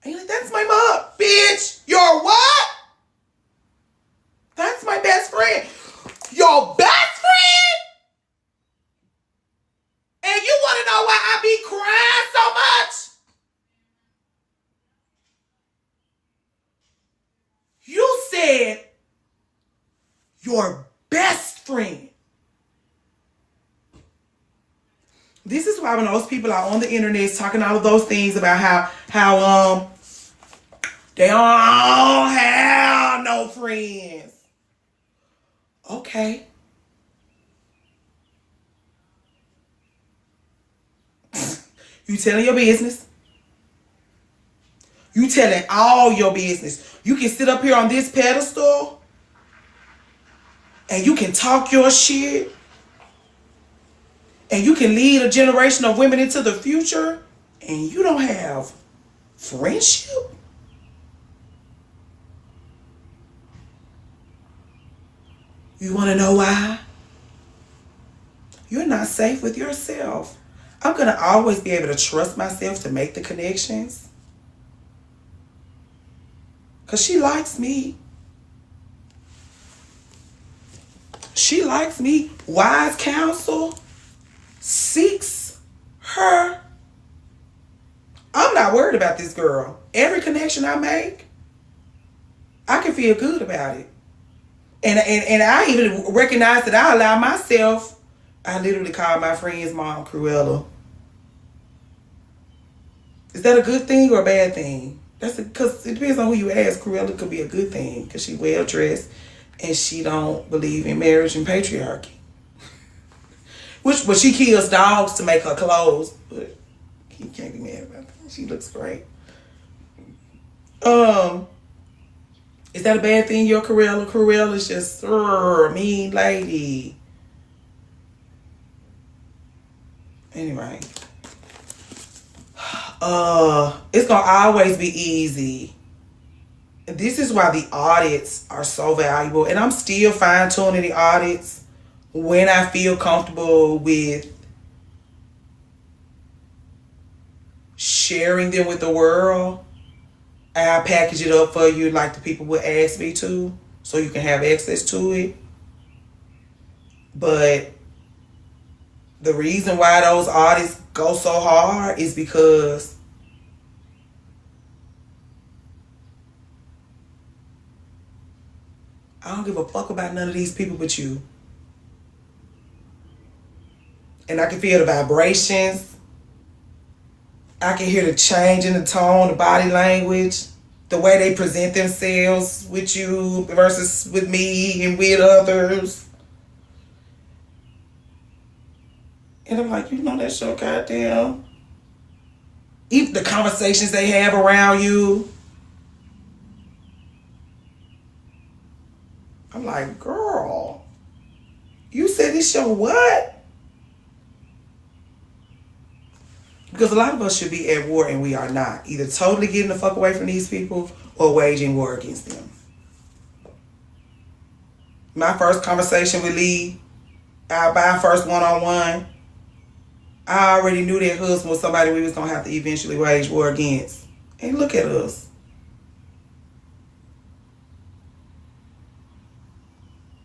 And you're like, that's my mom. Bitch, your what? That's my best friend. Your best friend? And you want to know why I be crying so much? You said your best friend. This is why when those people are on the internet talking all of those things about how they don't have no friends. Okay. You telling your business. You telling all your business. You can sit up here on this pedestal and you can talk your shit and you can lead a generation of women into the future and you don't have friendship? You want to know why? You're not safe with yourself. I'm going to always be able to trust myself to make the connections. Because she likes me. She likes me. Wise counsel seeks her. I'm not worried about this girl. Every connection I make, I can feel good about it. And I even recognize that I allow myself, I literally call my friend's mom Cruella. Is that a good thing or a bad thing? That's because it depends on who you ask. Cruella could be a good thing because she well dressed and she don't believe in marriage and patriarchy. But she kills dogs to make her clothes. But you can't be mad about that. She looks great. Is that a bad thing? Your Cruella? Cruella's just mean lady. Anyway. It's gonna always be easy. This is why the audits are so valuable. And I'm still fine-tuning the audits when I feel comfortable with sharing them with the world. I'll package it up for you like the people would ask me to, so you can have access to it. But the reason why those audits go so hard is because I don't give a fuck about none of these people but you. And I can feel the vibrations. I can hear the change in the tone, the body language, the way they present themselves with you versus with me and with others. And I'm like, you know, that's your goddamn. Even the conversations they have around you. I'm like, girl, you said it's your what? Because a lot of us should be at war and we are not. Either totally getting the fuck away from these people or waging war against them. My first conversation with Lee, our first one-on-one, I already knew that husband was somebody we was going to have to eventually wage war against. And look at us.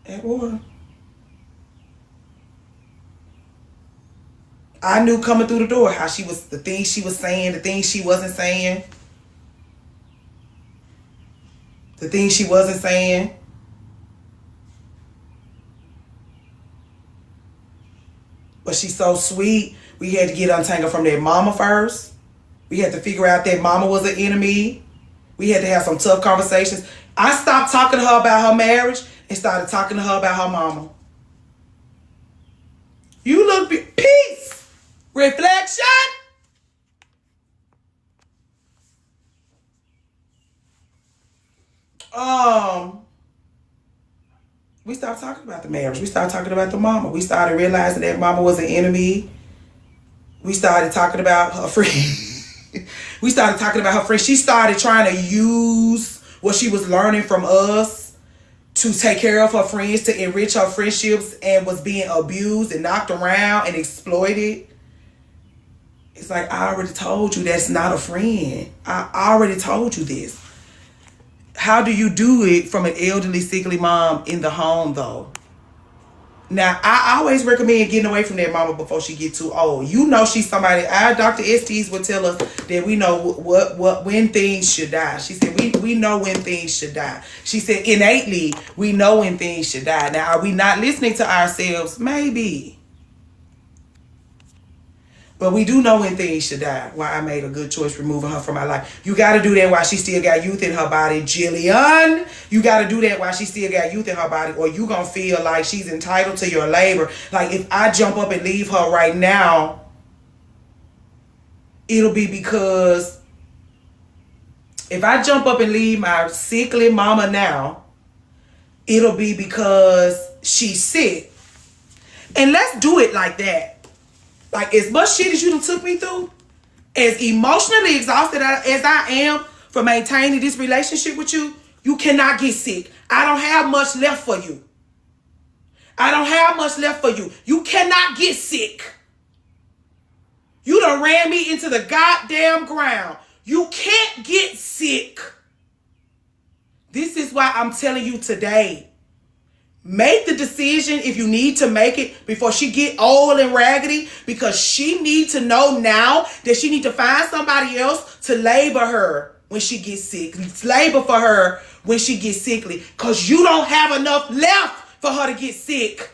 At war. I knew coming through the door how she was, the things she was saying, the things she wasn't saying. The things she wasn't saying. But she's so sweet. We had to get untangled from that mama first. We had to figure out that mama was an enemy. We had to have some tough conversations. I stopped talking to her about her marriage and started talking to her about her mama. You look peace. Reflection. We stopped talking about the marriage. We started talking about the mama. We started realizing that mama was an enemy. We started talking about her friend. We started talking about her friend. She started trying to use what she was learning from us to take care of her friends, to enrich her friendships, and was being abused and knocked around and exploited. It's like, I already told you that's not a friend. I already told you this. How do you do it from an elderly, sickly mom in the home, though? Now, I always recommend getting away from that mama before she get too old. You know she's somebody. Our Dr. Estes would tell us that we know when things should die. She said we know when things should die. She said innately we know when things should die. Now, are we not listening to ourselves? Maybe. But we do know when things should die. Why I made a good choice removing her from my life. You got to do that while she still got youth in her body, Jillian. You got to do that while she still got youth in her body, or you going to feel like she's entitled to your labor. Like, if I jump up and leave her right now, it'll be because if I jump up and leave my sickly mama now, it'll be because she's sick. And let's do it like that. Like, as much shit as you done took me through, as emotionally exhausted as I am for maintaining this relationship with you, you cannot get sick. I don't have much left for you. I don't have much left for you. You cannot get sick. You done ran me into the goddamn ground. You can't get sick. This is why I'm telling you today. Make the decision if you need to make it before she get old and raggedy, because she need to know now that she need to find somebody else to labor her when she gets sick. Labor for her when she gets sickly, because you don't have enough left for her to get sick.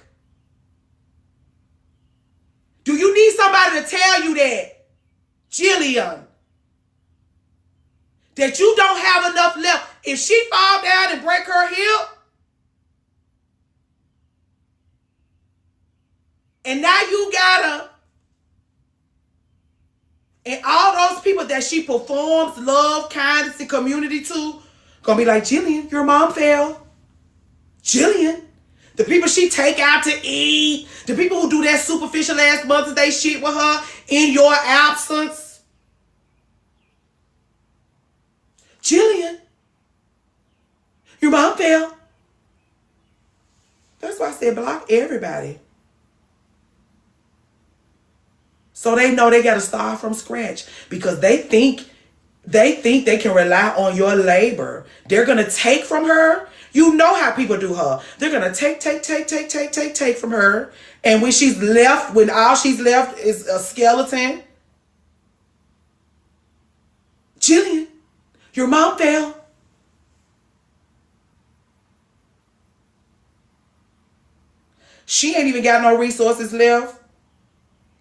Do you need somebody to tell you that, Jillian? That you don't have enough left. If she fall down and break her hip, and now you gotta, and all those people that she performs love, kindness, and community to, gonna be like, Jillian, your mom fell. Jillian, the people she take out to eat, the people who do that superficial ass Mother's Day shit with her in your absence. Jillian, your mom fell. That's why I said block everybody. So they know they got to start from scratch, because they think they can rely on your labor. They're going to take from her. You know how people do her. They're going to take from her. And when she's left, when all she's left is a skeleton. Jillian, your mom fell. She ain't even got no resources left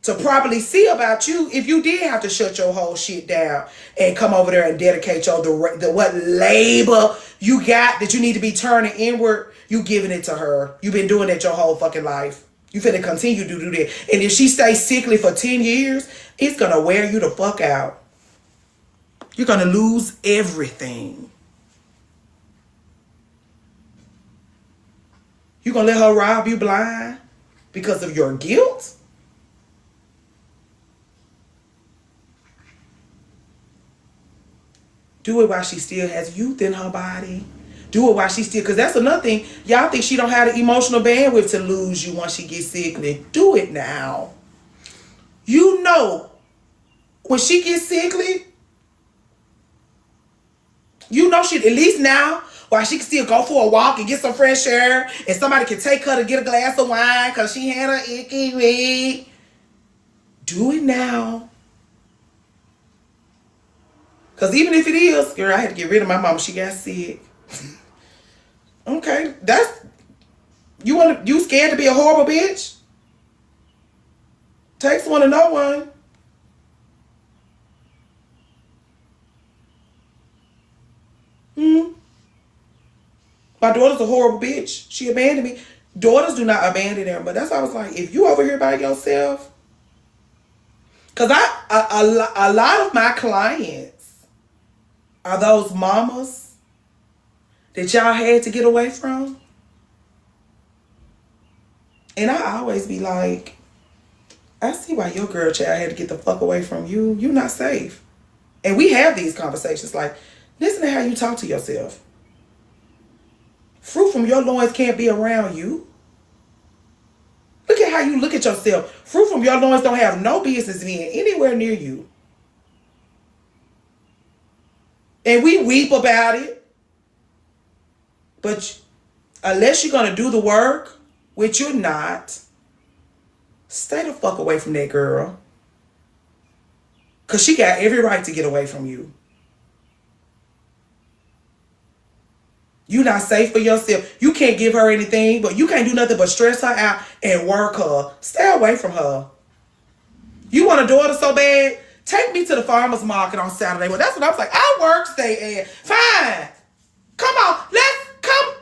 to properly see about you if you did have to shut your whole shit down and come over there and dedicate your the what labor you got that you need to be turning inward. You giving it to her. You've been doing it your whole fucking life. You finna continue to do that. And if she stays sickly for 10 years, it's gonna wear you the fuck out. You're gonna lose everything. You gonna let her rob you blind because of your guilt? Do it while she still has youth in her body. Do it while she still, because that's another thing. Y'all think she don't have the emotional bandwidth to lose you once she gets sickly. Do it now. You know, when she gets sickly, you know she, at least now, while she can still go for a walk and get some fresh air, and somebody can take her to get a glass of wine because she had an icky week. Do it now. Because even if it is, girl, I had to get rid of my mama. She got sick. Okay, that's, you scared to be a horrible bitch? Takes one to know one. My daughter's a horrible bitch. She abandoned me. Daughters do not abandon them, but that's why I was like, if you over here by yourself, because a lot of my clients are those mamas that y'all had to get away from. And I always be like, I see why your girl child had to get the fuck away from you. You not safe. And we have these conversations like, listen to how you talk to yourself. Fruit from your loins can't be around you. Look at how you look at yourself. Fruit from your loins don't have no business being anywhere near you. And we weep about it. But unless you're going to do the work, which you're not, stay the fuck away from that girl. Because she got every right to get away from you. You're not safe for yourself. You can't give her anything, but you can't do nothing but stress her out and work her. Stay away from her. You want a daughter so bad? Take me to the farmer's market on Saturday. Well, that's what I was like. I work, stay at. Fine. Come on. Let's come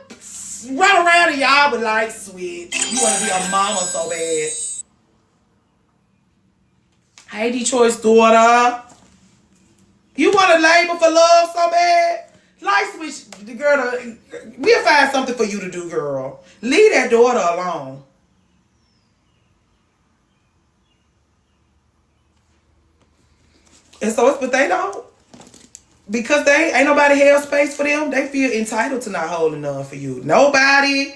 run around in y'all with light switch. You want to be a mama so bad. Hey, Detroit's daughter. You want to labor for love so bad? Light switch, the girl, we'll find something for you to do, girl. Leave that daughter alone. And so, but they don't. Because they ain't nobody held space for them, they feel entitled to not holding none for you. Nobody.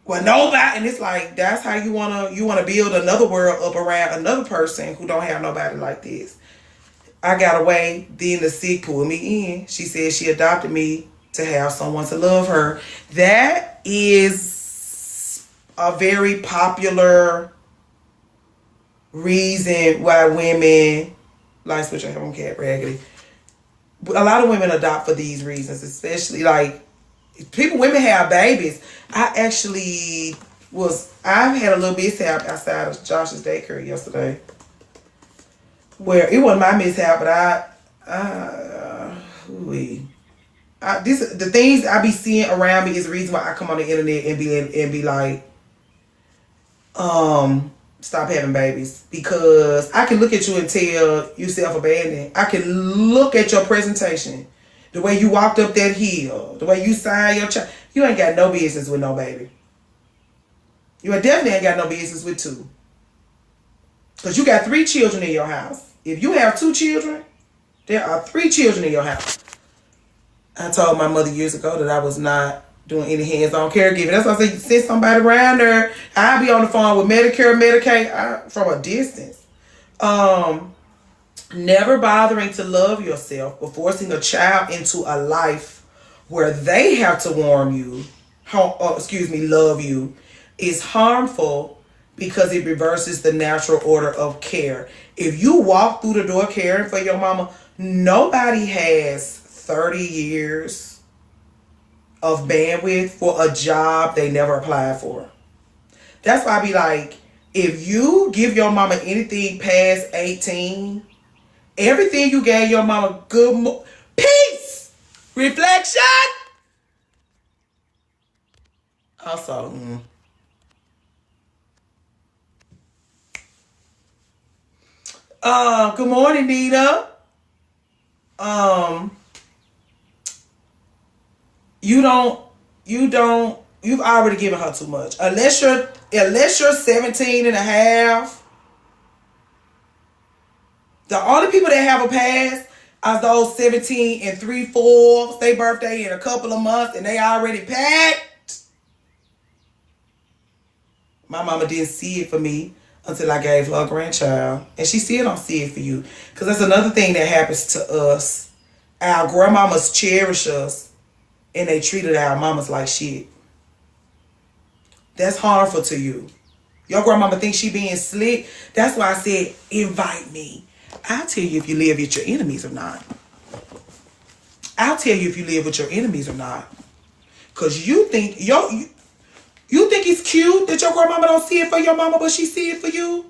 Well, nobody. And it's like, that's how you wanna build another world up around another person who don't have nobody like this. I got away, then the sick pulled me in. She said she adopted me to have someone to love her. That is a very popular reason why women, light switch, I have on cat raggedy. A lot of women adopt for these reasons, especially like women have babies. I had a little mishap outside of Josh's daycare yesterday. Where it wasn't my mishap, but the things I be seeing around me is the reason why I come on the internet and be like, stop having babies. Because I can look at you and tell you self-abandoned. I can look at your presentation, the way you walked up that hill, the way you signed your child. You ain't got no business with no baby. You definitely ain't got no business with two. Because you got 3 children in your house. If you have 2 children, there are 3 children in your house. I told my mother years ago that I was not doing any hands-on caregiving. That's why I said, send somebody around there. I'll be on the phone with Medicare, Medicaid from a distance. Never bothering to love yourself but forcing a child into a life where they have to love you is harmful. Because it reverses the natural order of care. If you walk through the door caring for your mama, nobody has 30 years of bandwidth for a job they never applied for. That's why I be like, if you give your mama anything past 18, everything you gave your mama, peace, reflection. Also, good morning, Nita. You've already given her too much. Unless you're 17 and a half. The only people that have a pass are those 17 and 3/4, their birthday in a couple of months, and they already packed. My mama didn't see it for me until I gave her a grandchild. And she still don't see it for you. Because that's another thing that happens to us. Our grandmamas cherish us. And they treated our mamas like shit. That's harmful to you. Your grandmama thinks she being slick. That's why I said, invite me. I'll tell you if you live with your enemies or not. I'll tell you if you live with your enemies or not. Because you think it's cute that your grandmama don't see it for your mama, but she see it for you?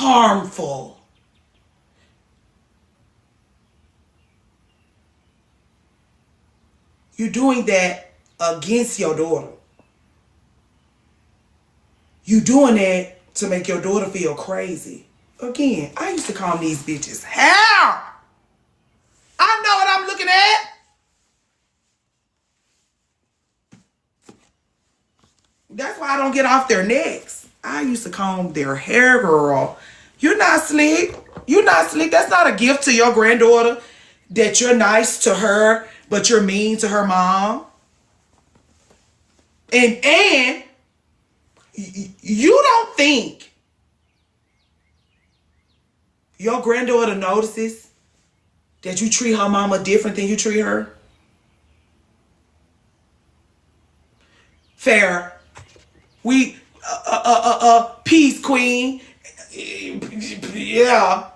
harmful. You're doing that against your daughter. You doing that to make your daughter feel crazy. Again, I used to call these bitches hell. I know what I'm looking at. That's why I don't get off their necks. I used to comb their hair, girl. You're not slick. You're not slick. That's not a gift to your granddaughter that you're nice to her, but you're mean to her mom. And you don't think your granddaughter notices that you treat her mama different than you treat her? Fair. We, peace queen. Yeah.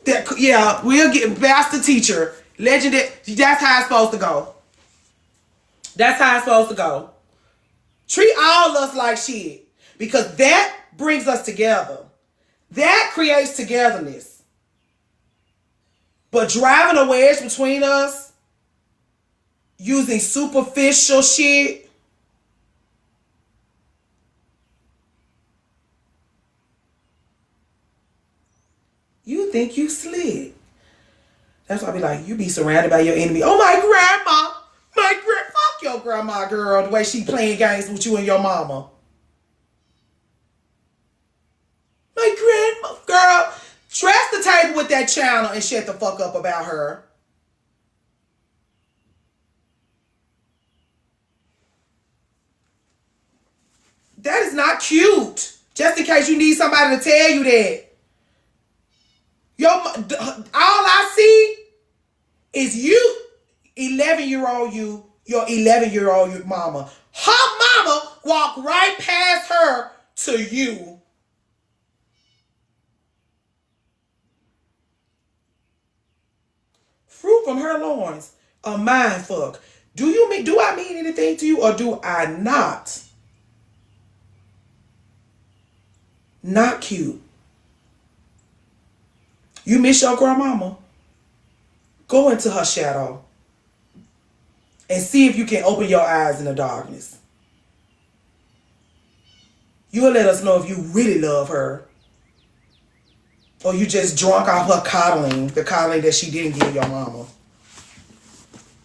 We'll get master teacher. Legendary. That's how it's supposed to go. That's how it's supposed to go. Treat all of us like shit. Because that brings us together. That creates togetherness. But driving a wedge between us, using superficial shit, you think you slick. That's why I be like, you be surrounded by your enemy. Oh, my grandma. Fuck your grandma, girl, the way she playing games with you and your mama. My grandma, girl, dress the table with that channel and shut the fuck up about her. That is not cute. Just in case you need somebody to tell you that. All I see is you, 11-year-old you, your 11-year-old mama. Her mama walked right past her to you. Fruit from her loins, a mind fuck. Do I mean anything to you or do I not? Not cute. You miss your grandmama? Go into her shadow and see if you can open your eyes in the darkness. You'll let us know if you really love her or you just drunk off her coddling, the coddling that she didn't give your mama.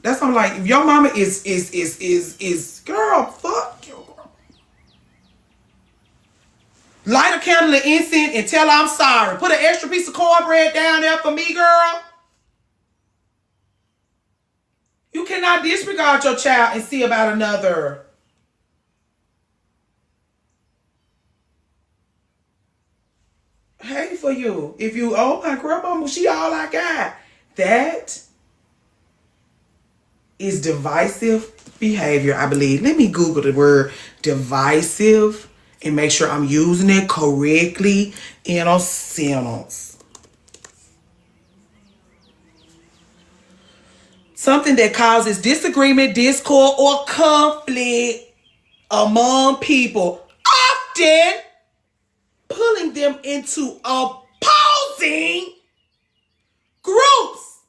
That's what I'm like. If your mama is girl, fuck your grandma. Light a candle of incense and tell her I'm sorry. Put an extra piece of cornbread down there for me, girl. You cannot disregard your child and see about another. Hey for you. If you, oh, my grandmama, she all I got. That is divisive behavior, I believe. Let me Google the word divisive and make sure I'm using it correctly in a sentence. Something that causes disagreement, discord, or conflict among people, often pulling them into opposing groups.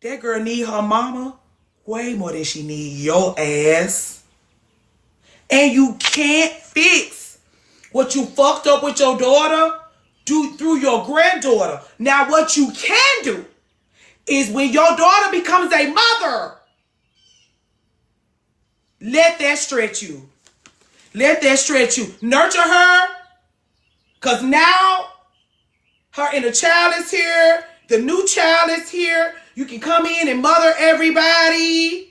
That girl need her mama way more than she need your ass. And you can't fix what you fucked up with your daughter through your granddaughter. Now what you can do is when your daughter becomes a mother, let that stretch you. Let that stretch you. Nurture her. Because now her inner child is here. The new child is here. You can come in and mother everybody.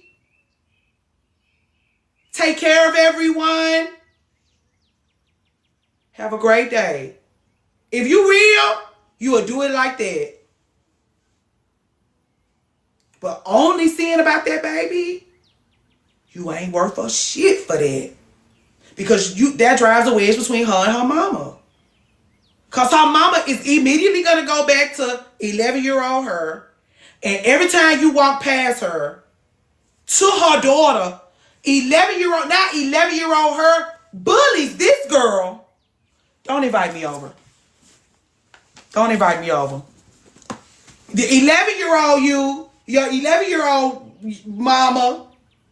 Take care of everyone. Have a great day. If you real, you will do it like that. But only seeing about that baby, you ain't worth a shit for that. Because that drives a wedge between her and her mama. Because her mama is immediately going to go back to 11-year-old her. And every time you walk past her, to her daughter, 11-year-old her bullies this girl Don't invite me over. Don't invite me over. The 11-year-old you, your 11-year-old mama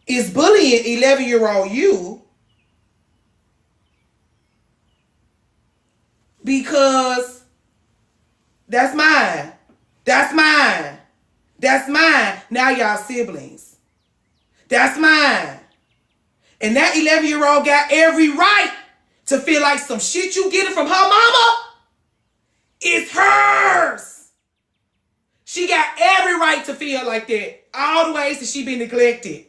is bullying 11-year-old you because that's mine. That's mine. That's mine. Now y'all siblings. That's mine. And that 11-year-old got every right to feel like some shit you getting from her mama is hers. She got every right to feel like that. All the ways that she been neglected.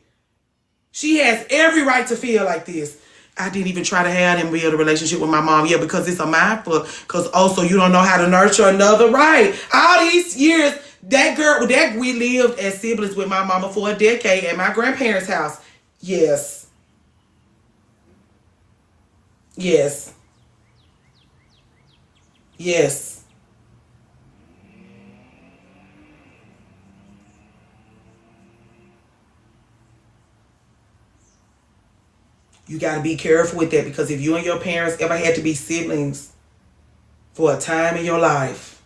She has every right to feel like this. I didn't even try to have them build a relationship with my mom. Yeah, because it's a mindful. Because also you don't know how to nurture another right. All these years, we lived as siblings with my mama for a decade at my grandparents' house. Yes. Yes. Yes. You got to be careful with that, because if you and your parents ever had to be siblings for a time in your life,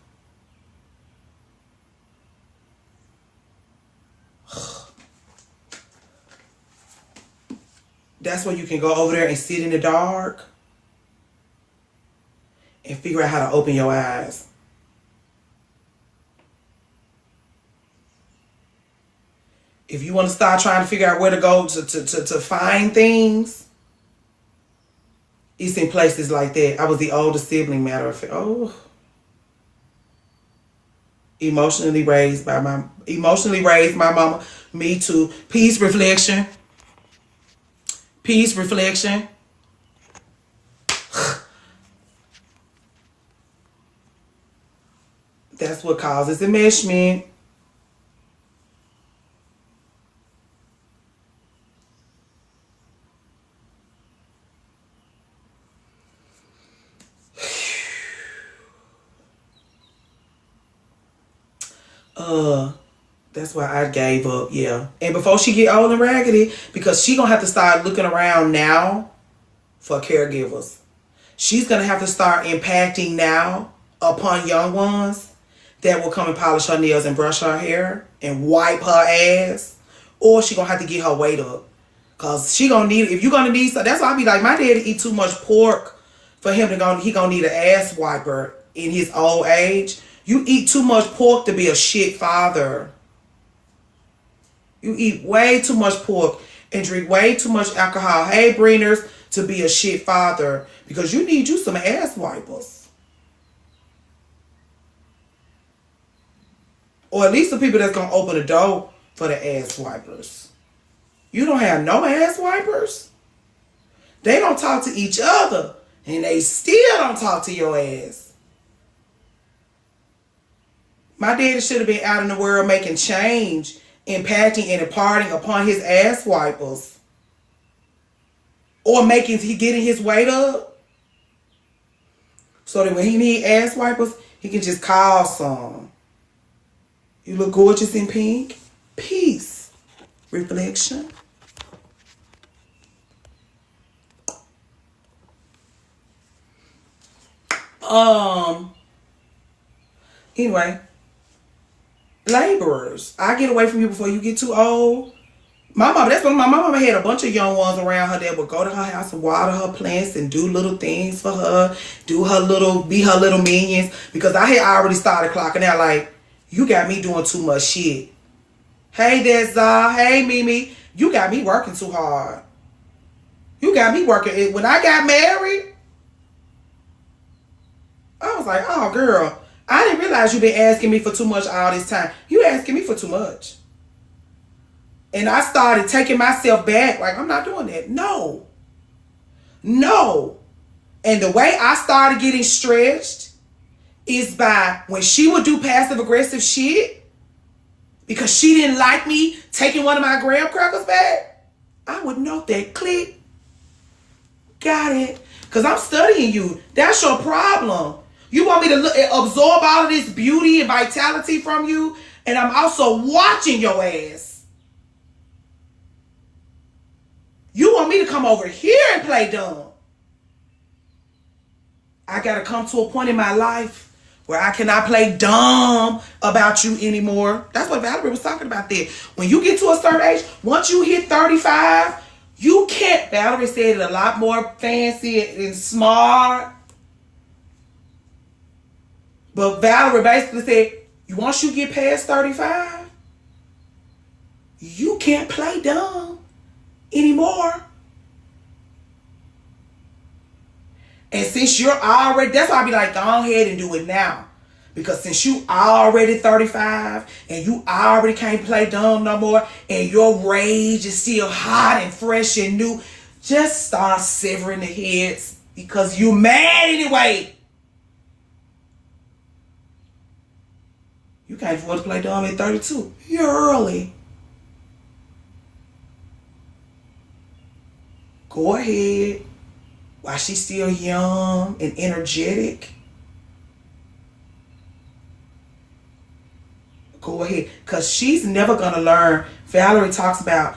that's when you can go over there and sit in the dark and figure out how to open your eyes. If you want to start trying to figure out where to go to find things, it's in places like that. I was the oldest sibling, matter of fact. Oh. Emotionally raised my mama. Me too. Peace, reflection. Peace, reflection. That's what causes enmeshment. That's why I gave up, yeah. And before she get old and raggedy, because she gonna have to start looking around now for caregivers. She's gonna have to start impacting now upon young ones that will come and polish her nails and brush her hair and wipe her ass. Or she gonna have to get her weight up. Cause she gonna need, if you gonna need, so that's why I be like, my daddy eat too much pork for him to go, he gonna need an ass wiper in his old age. You eat too much pork to be a shit father. You eat way too much pork and drink way too much alcohol. Hey, Breeners, to be a shit father. Because you need you some ass wipers. Or at least the people that's going to open the door for the ass wipers. You don't have no ass wipers? They don't talk to each other. And they still don't talk to your ass. My daddy should have been out in the world making change, impacting and imparting upon his ass wipers. Or getting his weight up. So that when he need ass wipers, he can just call some. You look gorgeous in pink. Peace. Reflection. Anyway. Laborers. I get away from you before you get too old. My mama, that's when my mama had a bunch of young ones around her that would go to her house and water her plants and do little things for her, be her little minions. Because I had already started clocking out like, you got me doing too much shit. Hey, Deza. Hey, Mimi. You got me working too hard. You got me working. When I got married, I was like, oh, girl, I didn't realize you been asking me for too much all this time. You asking me for too much. And I started taking myself back. Like, I'm not doing that. No. No. And the way I started getting stretched is by when she would do passive aggressive shit because she didn't like me taking one of my graham crackers back. I would note that. Click. Got it. Because I'm studying you. That's your problem. You want me to absorb all of this beauty and vitality from you, and I'm also watching your ass. You want me to come over here and play dumb. I got to come to a point in my life where I cannot play dumb about you anymore. That's what Valerie was talking about there. When you get to a certain age, once you hit 35, you can't. Valerie said it a lot more fancy and smart. But Valerie basically said, once you get past 35, you can't play dumb anymore. And since you're already, that's why I be like, go ahead and do it now. Because since you already 35 and you already can't play dumb no more and your rage is still hot and fresh and new, just start severing the heads because you mad anyway. You can't afford to play dumb at 32. You're early. Go ahead. While she's still young and energetic, go ahead. Because she's never going to learn. Valerie talks about,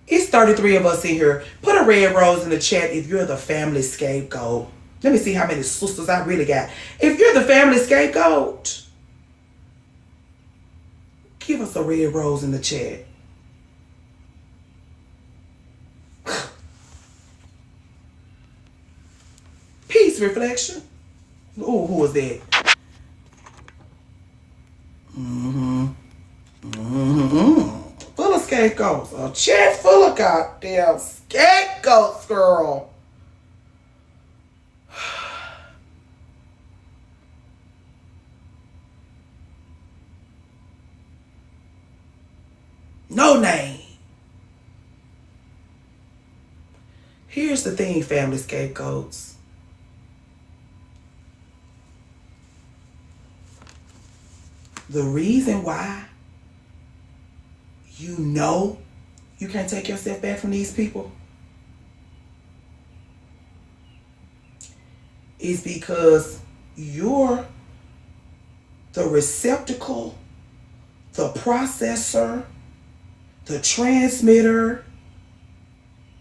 it's 33 of us in here. Put a red rose in the chat if you're the family scapegoat. Let me see how many sisters I really got. If you're the family scapegoat, give us a red rose in the chat. Peace reflection. Ooh, who was that? Full of scapegoats. A chat full of goddamn scapegoats, girl. No name. Here's the thing, family scapegoats. The reason why you know you can't take yourself back from these people is because you're the receptacle, the processor, the transmitter,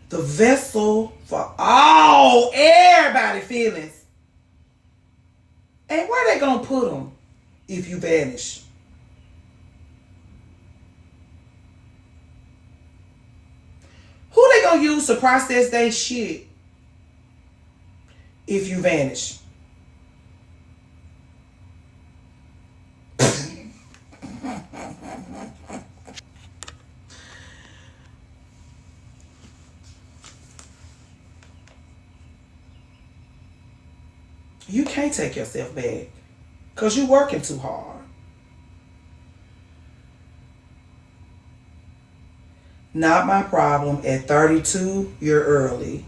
the vessel for everybody's feelings. And where they gonna put them if you vanish? Who they gonna use to process their shit if you vanish? You can't take yourself back because you're working too hard. Not my problem. At 32, you're early.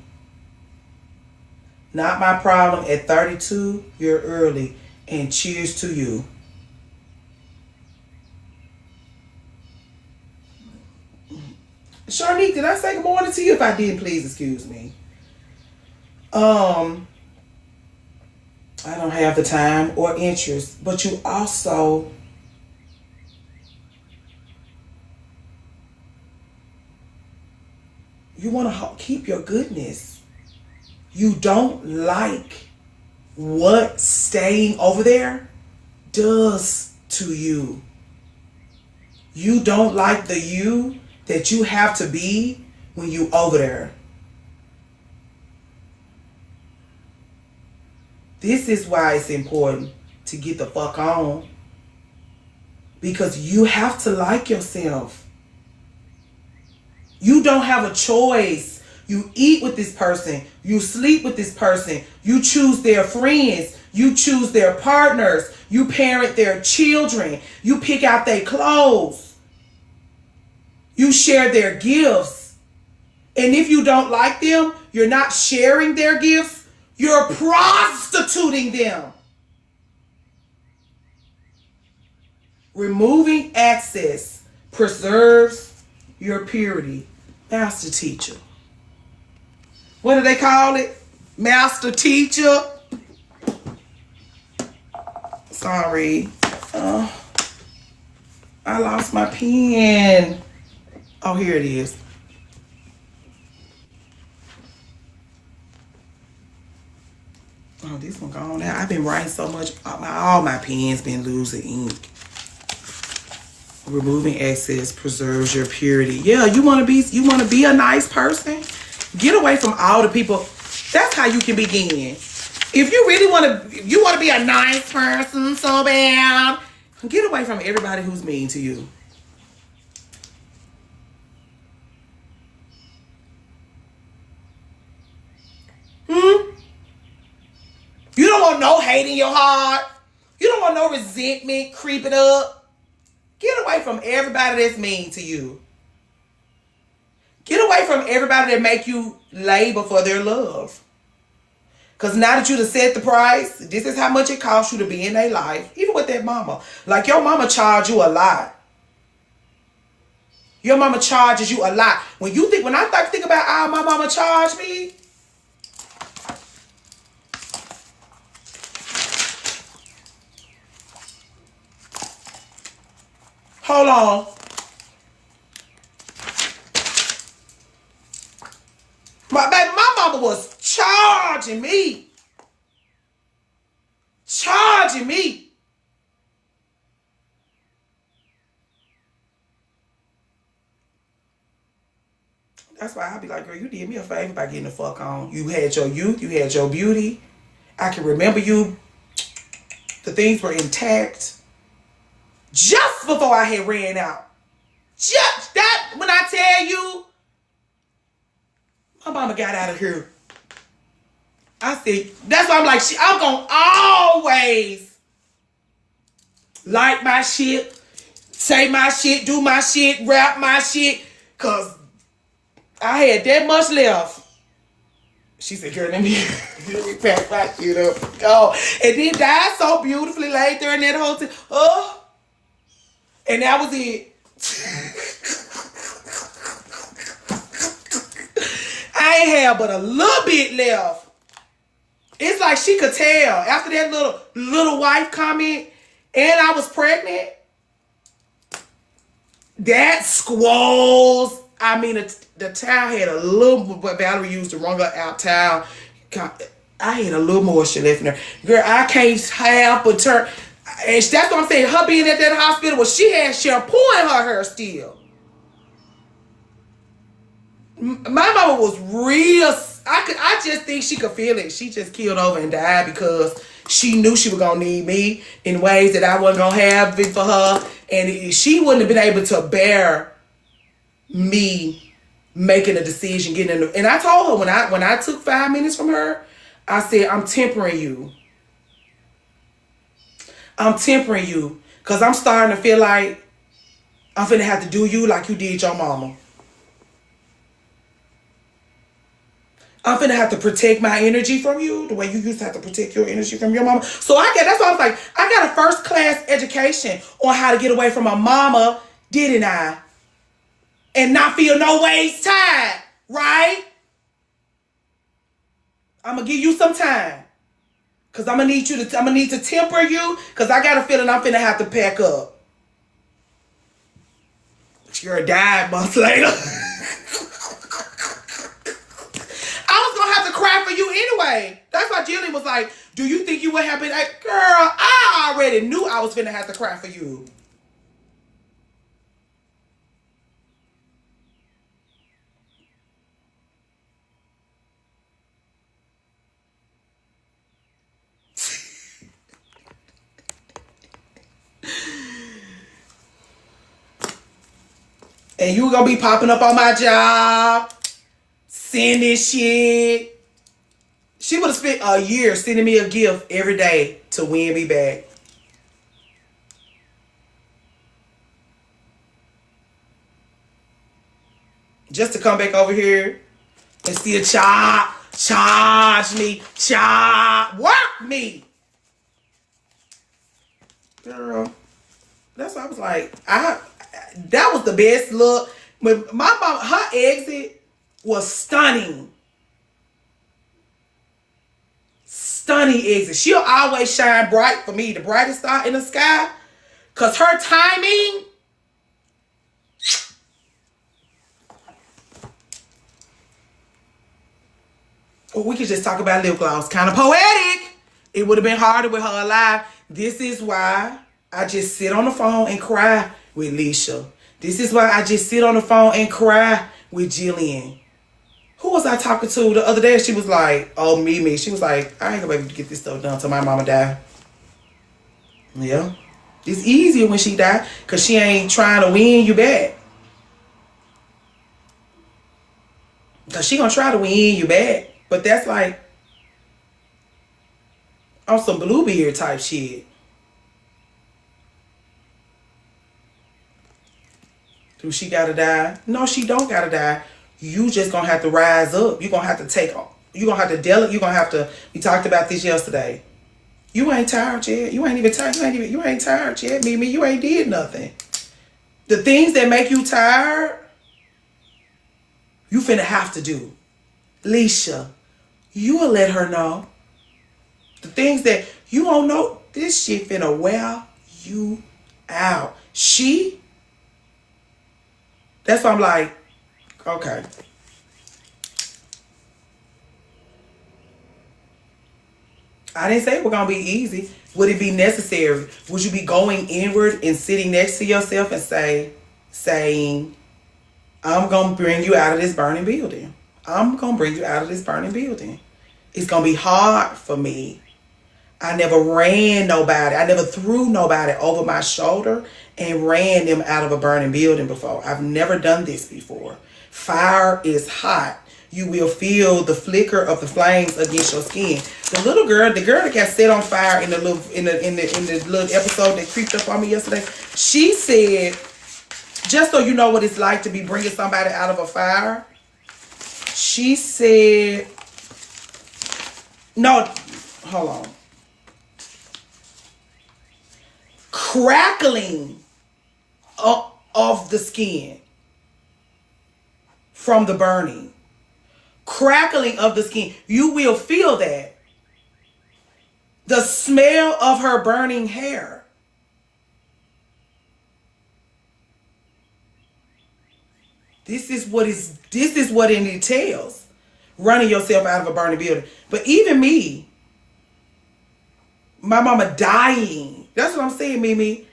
Not my problem. At 32, you're early. And cheers to you. Sharnique, did I say good morning to you? If I did, please excuse me. I don't have the time or interest, but you also you want to keep your goodness. You don't like what staying over there does to you. You don't like the you that you have to be when you over there. This is why it's important to get the fuck on. Because you have to like yourself. You don't have a choice. You eat with this person. You sleep with this person. You choose their friends. You choose their partners. You parent their children. You pick out their clothes. You share their gifts. And if you don't like them, you're not sharing their gifts. You're prostituting them. Removing access preserves your purity. Master teacher. What do they call it? Master teacher. Sorry. I lost my pen. Oh, here it is. Oh, this one Go on now. I've been writing so much. All my pens been losing ink. Removing excess preserves your purity. Yeah, you want to be a nice person. Get away from all the people. That's how you can begin. If you really want to be a nice person so bad, get away from everybody who's mean to you. You don't want no hate in your heart. You don't want no resentment creeping up. Get away from everybody that's mean to you. Get away from everybody that make you labor for their love. Because now that you done set the price, this is how much it costs you to be in their life. Even with that mama. Like your mama charge you a lot. Your mama charges you a lot. When I think about how my mama charged me, hold on. My mama was charging me. Charging me. That's why I be like, girl, you did me a favor by getting the fuck on. You had your youth. You had your beauty. I can remember you. The things were intact. Just before I had ran out. Just that, when I tell you, my mama got out of here. I said, that's why I'm like, I'm going to always like my shit, say my shit, do my shit, rap my shit, because I had that much left. She said, girl, let me pack my shit up. Go. And then died so beautifully laid there in that hotel. Oh. And that was it. I ain't have but a little bit left. It's like she could tell after that little wife comment, and I was pregnant. That squalls. I mean, the towel had a little, but Valerie used the wrong out towel. I had a little moisture left in there. Girl, I can't have but turn. And that's what I'm saying. Her being at that hospital, well, she had shampoo in her hair still. My mama was real. I just think she could feel it. She just killed over and died because she knew she was gonna need me in ways that I wasn't gonna have it for her, and she wouldn't have been able to bear me making a decision, getting in the, and I told her when I took 5 minutes from her, I said, I'm tempering you. I'm tempering you because I'm starting to feel like I'm finna have to do you like you did your mama. I'm finna have to protect my energy from you the way you used to have to protect your energy from your mama. So that's why I was like, I got a first class education on how to get away from my mama, didn't I? And not feel no ways tied, right? I'm gonna give you some time. Cause I'm gonna need to temper you, cause I got a feeling I'm finna have to pack up. You're died months later. I was gonna have to cry for you anyway. That's why Jillian was like, do you think you would have been like, girl, I already knew I was finna have to cry for you. And you were gonna be popping up on my job, sending shit. She would have spent a year sending me a gift every day to win me back. Just to come back over here and still charge me, work me. Girl, that's what I was like. That was the best look. When my mom, her exit was stunning. Stunning exit. She'll always shine bright for me, the brightest star in the sky. Because her timing. Or we could just talk about lip gloss. Kind of poetic. It would have been harder with her alive. This is why I just sit on the phone and cry with Leisha. This is why I just sit on the phone and cry with Jillian. Who was I talking to the other day? She was like, oh, Mimi. She was like, I ain't gonna be able to get this stuff done till my mama die. Yeah. It's easier when she die because she ain't trying to win you back. Because she gonna try to win you back. But that's like on some Bluebeard type shit. Do she gotta die? No, she don't gotta die. You just gonna have to rise up. You gonna have to take off. You gonna have to deal it. You gonna have to. We talked about this yesterday. You ain't tired yet. You ain't even tired. You ain't tired yet, Mimi. You ain't did nothing. The things that make you tired, you finna have to do. Leisha, you will let her know. The things that you don't know, this shit finna wear you out. That's why I'm like, okay. I didn't say it was going to be easy. Would it be necessary? Would you be going inward and sitting next to yourself and saying, I'm going to bring you out of this burning building. I'm going to bring you out of this burning building. It's going to be hard for me. I never ran nobody. I never threw nobody over my shoulder and ran them out of a burning building before. I've never done this before. Fire is hot. You will feel the flicker of the flames against your skin. The little girl, the girl that got set on fire in the little episode that creeped up on me yesterday, she said, just so you know what it's like to be bringing somebody out of a fire, she said, no, hold on. Crackling of the skin from the burning. Crackling of the skin. You will feel that. The smell of her burning hair. This is what it entails. Running yourself out of a burning building. But even me, my mama dying. That's what I'm saying, Mimi.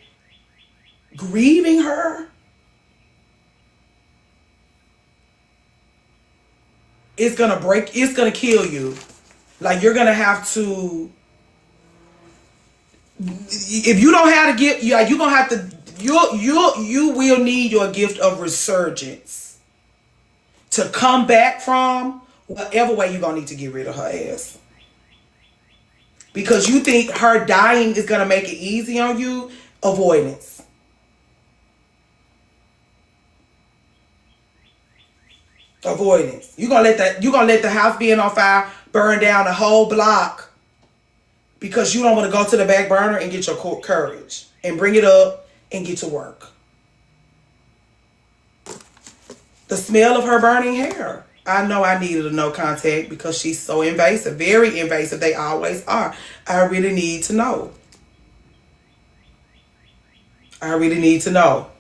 Grieving her. It's gonna kill you. Like you're gonna have to, if you don't have to get, you're gonna have to, you will need your gift of resurgence to come back from whatever way you're gonna need to get rid of her ass. Because you think her dying is gonna make it easy on you. Avoidance. Avoidance. You're gonna let the house being on fire burn down the whole block because you don't want to go to the back burner and get your courage and bring it up and get to work. The smell of her burning hair. I know I needed a no contact because she's so invasive, very invasive. They always are. I really need to know. I really need to know.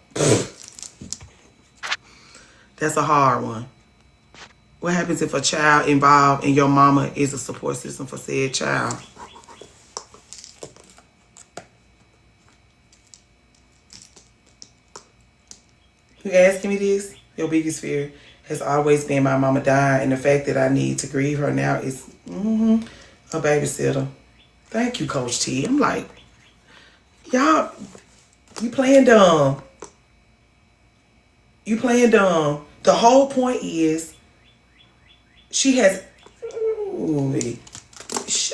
That's a hard one. What happens if a child involved and your mama is a support system for said child? You asking me this? Your biggest fear has always been my mama dying, and the fact that I need to grieve her now is a babysitter. Thank you, Coach T. I'm like, y'all, you playing dumb. You playing dumb. The whole point is she has,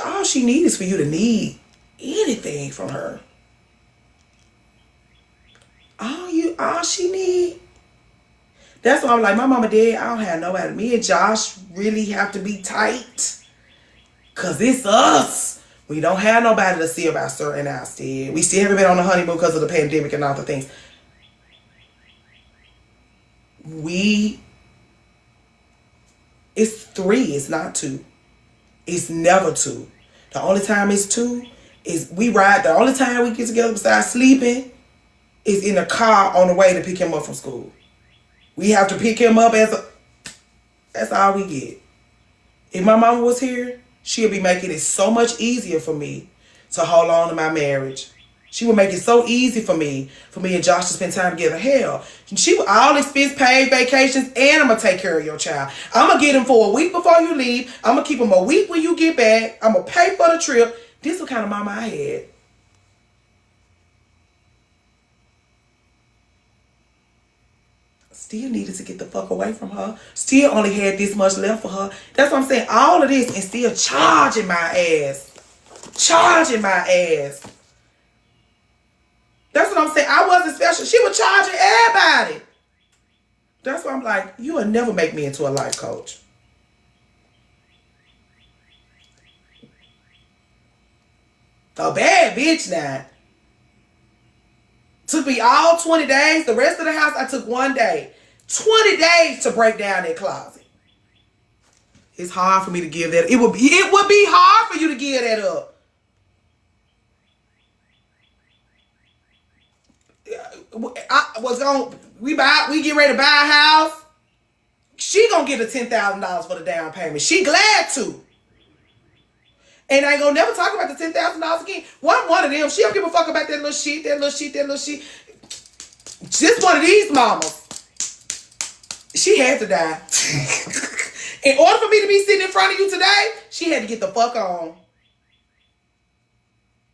all she needs is for you to need anything from her. All she need. That's why I'm like, my mama dead. I don't have nobody. Me and Josh really have to be tight. Because it's us. We don't have nobody to see about certain our still. We still haven't been on the honeymoon because of the pandemic and all the things. It's 3. It's not 2. It's never 2. The only time it's 2 is we ride. The only time we get together besides sleeping is in the car on the way to pick him up from school. We have to pick him up that's all we get. If my mama was here, she'll be making it so much easier for me to hold on to my marriage. She would make it so easy for me and Josh to spend time together. Hell, she would all expense paid vacations, and I'm going to take care of your child. I'm going to get him for a week before you leave. I'm going to keep him a week when you get back. I'm going to pay for the trip. This is the kind of mama I had. Still needed to get the fuck away from her. Still only had this much left for her. That's what I'm saying. All of this and still charging my ass. Charging my ass. That's what I'm saying. I wasn't special. She was charging everybody. That's why I'm like, you will never make me into a life coach. A bad bitch now. Took me all 20 days. The rest of the house, I took 1 day. 20 days to break down that closet. It's hard for me to give that. It would be hard for you to give that up. We get ready to buy a house. She gonna get a $10,000 for the down payment. She glad to. And I ain't gonna never talk about the $10,000 again. One of them, she don't give a fuck about that little shit. Just one of these mamas. She had to die. In order for me to be sitting in front of you today, she had to get the fuck on.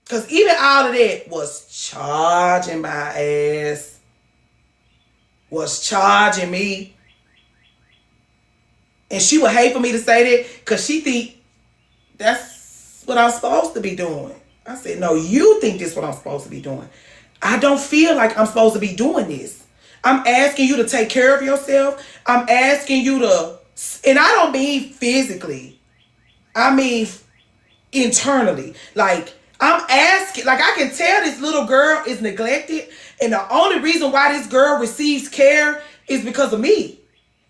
Because even all of that was charging my ass. Was charging me. And she would hate for me to say that because she think that's what I'm supposed to be doing. I said, no, you think this is what I'm supposed to be doing. I don't feel like I'm supposed to be doing this. I'm asking you to take care of yourself. I'm asking you to, and I don't mean physically. I mean internally. Like, I'm asking, like I can tell this little girl is neglected, and the only reason why this girl receives care is because of me.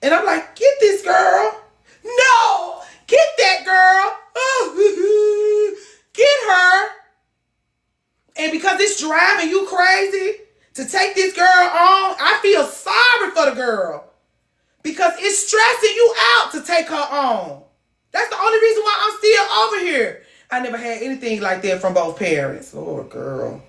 And I'm like, get this girl. No, get that girl. Oh, get her. And because it's driving you crazy to take this girl on, I feel sorry for the girl. Because it's stressing you out to take her on. That's the only reason why I'm still over here. I never had anything like that from both parents. Lord, girl.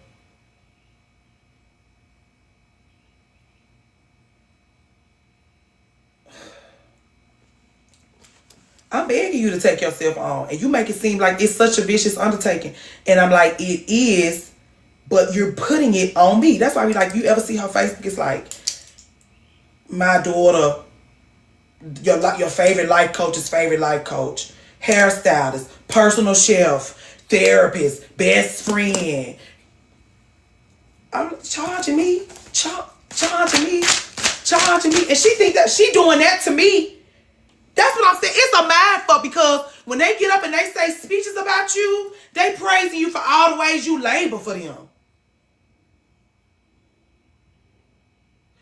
I'm begging you to take yourself on. And you make it seem like it's such a vicious undertaking. And I'm like, it is. But you're putting it on me. That's why we like, you ever see her Facebook? It's like, my daughter, your favorite life coach's favorite life coach, hairstylist, personal chef, therapist, best friend. I'm charging me. Charging me. And she think that she doing that to me. That's what I'm saying. It's a mind fuck because when they get up and they say speeches about you, they praising you for all the ways you labor for them.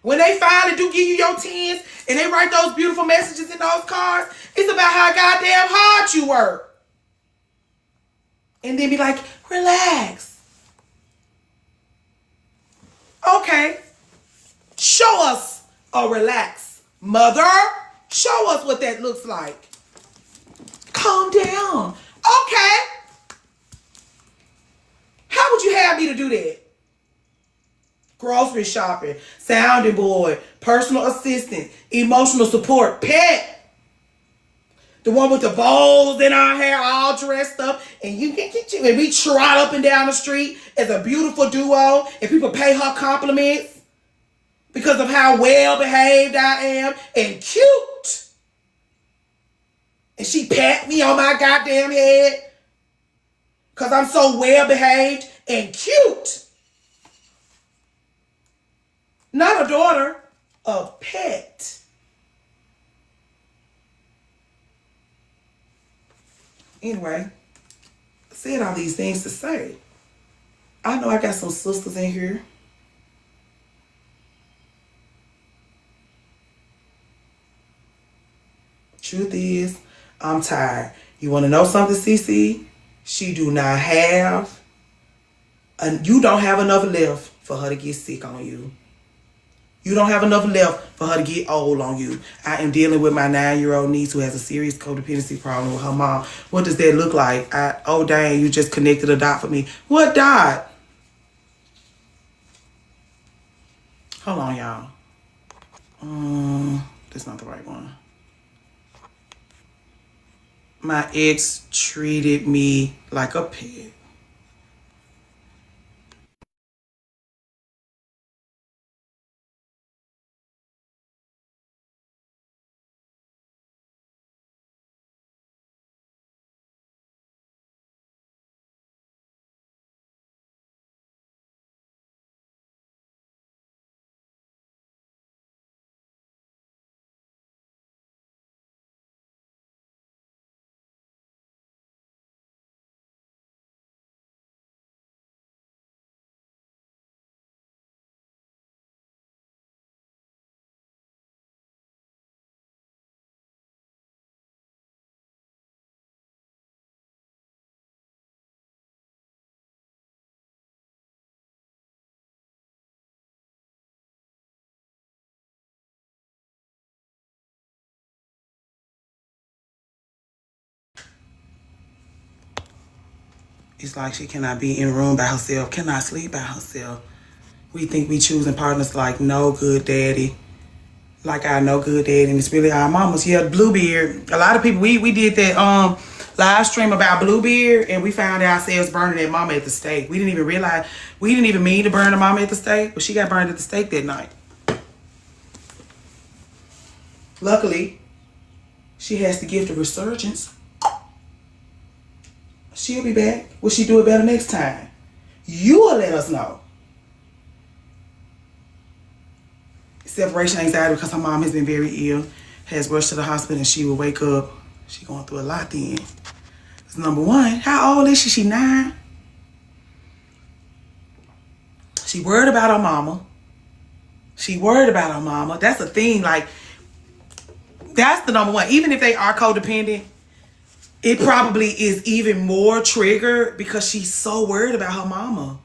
When they finally do give you your tens and they write those beautiful messages in those cards, it's about how goddamn hard you work. And then be like, relax. Okay. Show us a relax, mother. Show us what that looks like. Calm down. Okay. How would you have me to do that? Grocery shopping, sounding board, personal assistant, emotional support, pet. The one with the bowls in our hair all dressed up. And you can get you. And we trot up and down the street as a beautiful duo. And people pay her compliments because of how well behaved I am and cute. And she pat me on my goddamn head because I'm so well behaved and cute. Not a daughter, a pet. Anyway, I said all these things to say, I know I got some sisters in here. Truth is, I'm tired. You want to know something, CC? She do not have, you don't have enough left for her to get sick on you. You don't have enough left for her to get old on you. I am dealing with my 9-year-old niece who has a serious codependency problem with her mom. What does that look like? Oh, dang, you just connected a dot for me. What dot? Hold on, y'all. That's not the right one. My ex treated me like a pet. It's like she cannot be in a room by herself, cannot sleep by herself. We think we choosing partners like no good daddy. Like our no good daddy, and it's really our mamas. Yeah, Bluebeard. A lot of people, we did that live stream about Bluebeard, and we found ourselves burning that mama at the stake. We didn't even realize, we didn't even mean to burn the mama at the stake, but she got burned at the stake that night. Luckily, she has the gift of resurgence. She'll be back. Will she do it better next time? You will let us know. Separation anxiety because her mom has been very ill. Has rushed to the hospital and she will wake up. She going through a lot then. That's number one. How old is she? She 9. She worried about her mama. She worried about her mama. That's the thing. Like, that's the number one. Even if they are codependent, it probably is even more triggered because she's so worried about her mama.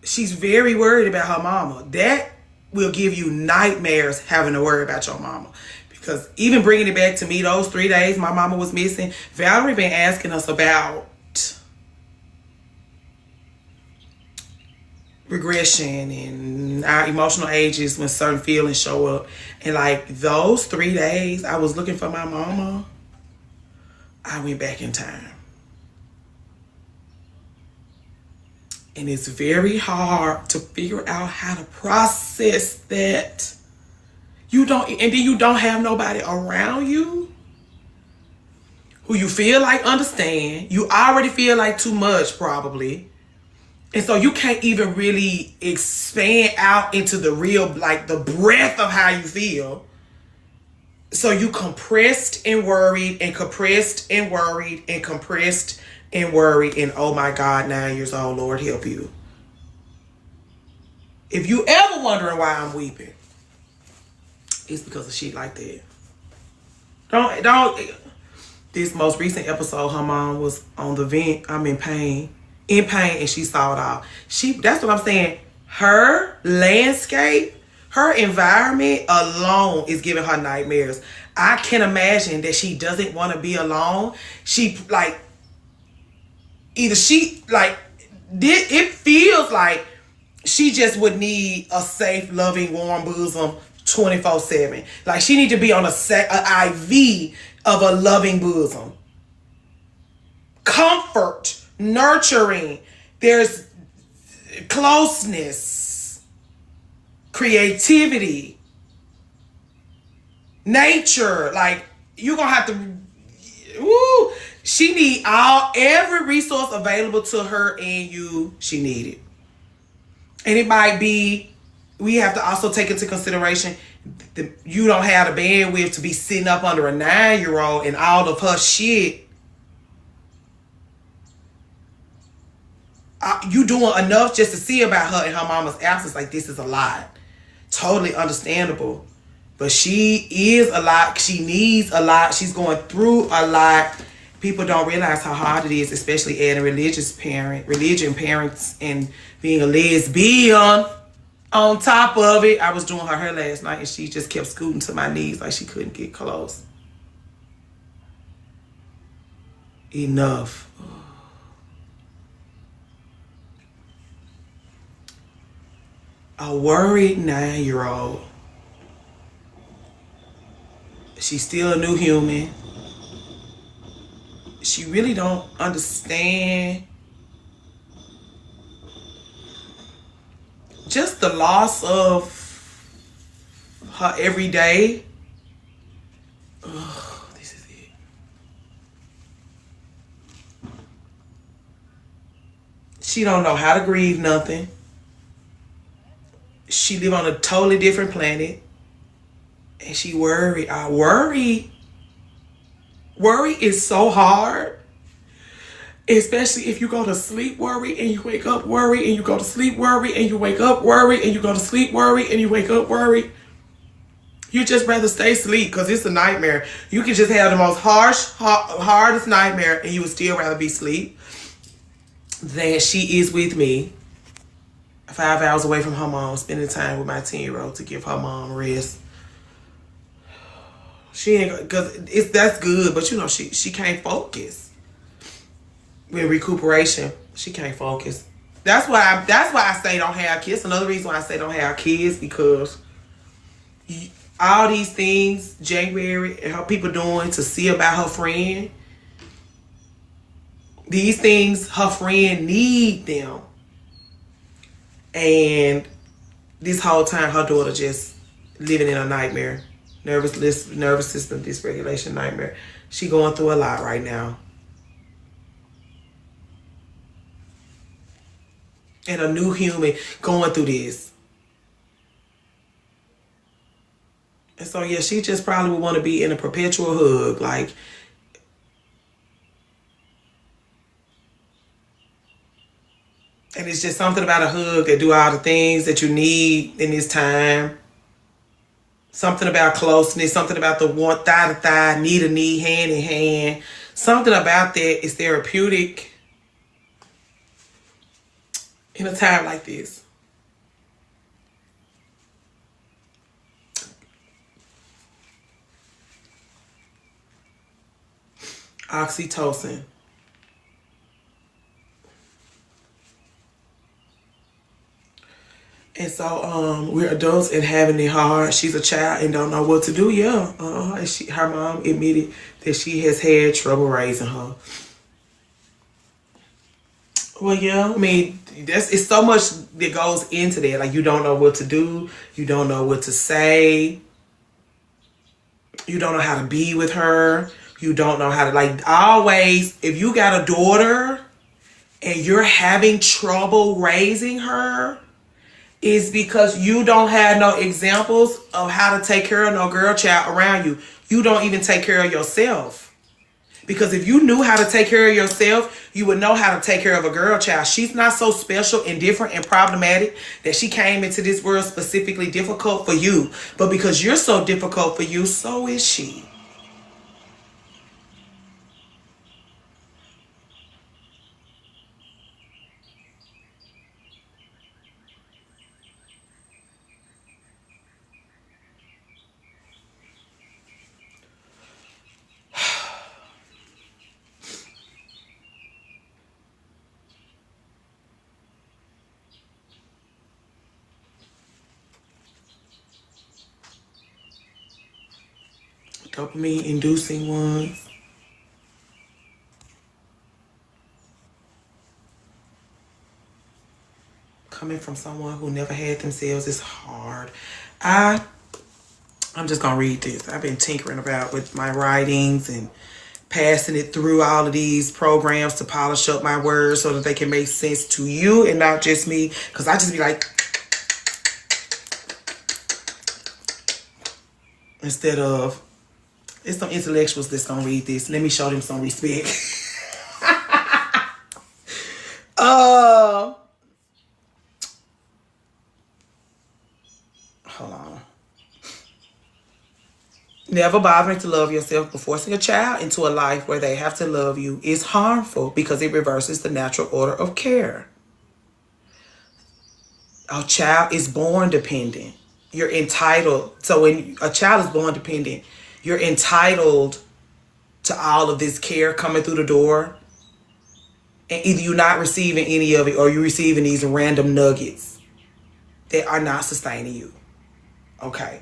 She's very worried about her mama. That will give you nightmares having to worry about your mama. Because even bringing it back to me, those 3 days my mama was missing, Valerie been asking us about regression and our emotional ages when certain feelings show up. And like those 3 days I was looking for my mama, I went back in time. And it's very hard to figure out how to process that. And then you don't have nobody around you who you feel like understand. You already feel like too much probably. And so you can't even really expand out into the real, like the breadth of how you feel. So you compressed and worried and compressed and worried and compressed and worried. And oh my God, 9 years old, Lord help you. If you ever wondering why I'm weeping, it's because of shit like that. Don't. This most recent episode, her mom was on the vent. I'm in pain, and she saw it all. That's what I'm saying. Her landscape, her environment alone is giving her nightmares. I can imagine that she doesn't want to be alone. It feels like she just would need a safe, loving, warm bosom 24/7. Like she need to be on an IV of a loving bosom. Comfort, nurturing. There's closeness, creativity, nature. Like you're gonna have to. She need every resource available to her and you. She need it. And it might be, we have to also take into consideration that you don't have the bandwidth to be sitting up under a 9-year-old and all of her shit. You doing enough just to see about her and her mama's absence. Like, this is a lot. Totally understandable. But she is a lot. She needs a lot. She's going through a lot. people don't realize how hard it is, especially adding religion parents, and being a lesbian on top of it. I was doing her hair last night, and she just kept scooting to my knees like she couldn't get close. Enough. A worried 9-year-old. She's still a new human. She really don't understand just the loss of her everyday. Ugh, this is it. She don't know how to grieve nothing. She live on a totally different planet. And she worried. I worry. Worry is so hard. Especially if you go to sleep worry and you wake up worry and you go to sleep worry and you wake up worry and you go to sleep worry and you wake up worry. You just rather stay asleep because it's a nightmare. You can just have the most hardest nightmare and you would still rather be asleep than she is with me. 5 hours away from her mom, spending time with my 10-year-old to give her mom rest. She ain't, because that's good, but you know she can't focus. With recuperation, she can't focus. That's why I say don't have kids. Another reason why I say don't have kids, because all these things January and her people doing to see about her friend, these things her friend need them. And this whole time her daughter just living in a nightmare. Nervous system dysregulation nightmare. She going through a lot right now. And a new human going through this. And so yeah, she just probably would want to be in a perpetual hug. Like, and it's just something about a hug that do all the things that you need in this time. Something about closeness, something about the one thigh to thigh, knee to knee, hand in hand. Something about that is therapeutic in a time like this. Oxytocin. And so we're adults and having it hard. She's a child and don't know what to do. Yeah. And her mom admitted that she has had trouble raising her. Well, yeah. I mean, it's so much that goes into that. Like, you don't know what to do. You don't know what to say. You don't know how to be with her. You don't know how to, like, always, if you got a daughter and you're having trouble raising her, is because you don't have no examples of how to take care of no girl child around you. You don't even take care of yourself. Because if you knew how to take care of yourself, you would know how to take care of a girl child. She's not so special and different and problematic that she came into this world specifically difficult for you. But because you're so difficult for you, so is she. Dopamine inducing ones. Coming from someone who never had themselves is hard. I'm just gonna read this. I've been tinkering about with my writings and passing it through all of these programs to polish up my words so that they can make sense to you and not just me. Because I just be like, instead of, it's some intellectuals that's gonna read this. Let me show them some respect. Hold on. Never bothering to love yourself, but forcing a child into a life where they have to love you is harmful because it reverses the natural order of care. A child is born dependent. You're entitled. So when a child is born dependent, you're entitled to all of this care coming through the door. And either you're not receiving any of it or you're receiving these random nuggets that are not sustaining you. Okay.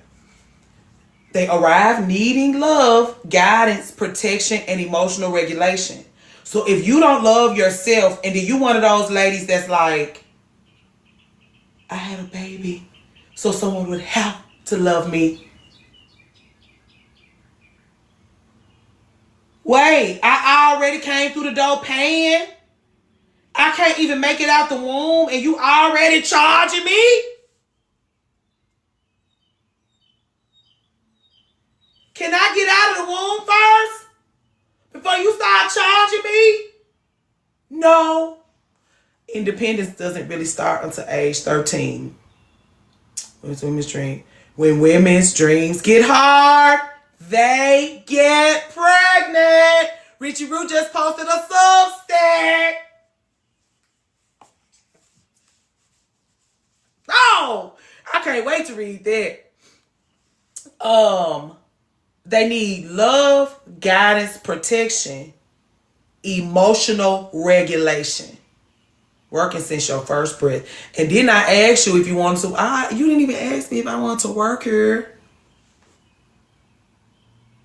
They arrive needing love, guidance, protection, and emotional regulation. So if you don't love yourself, and then you one of those ladies that's like, I had a baby, so someone would have to love me. Wait, I already came through the door paying. I can't even make it out the womb, and you already charging me? Can I get out of the womb first before you start charging me? No. Independence doesn't really start until age 13. When women's dreams get hard, they get pregnant. Richie Roo just posted a Substack. Oh, I can't wait to read that. They need love, guidance, protection, emotional regulation. Working since your first breath. And then I asked you if you wanted to. You didn't even ask me if I wanted to work here.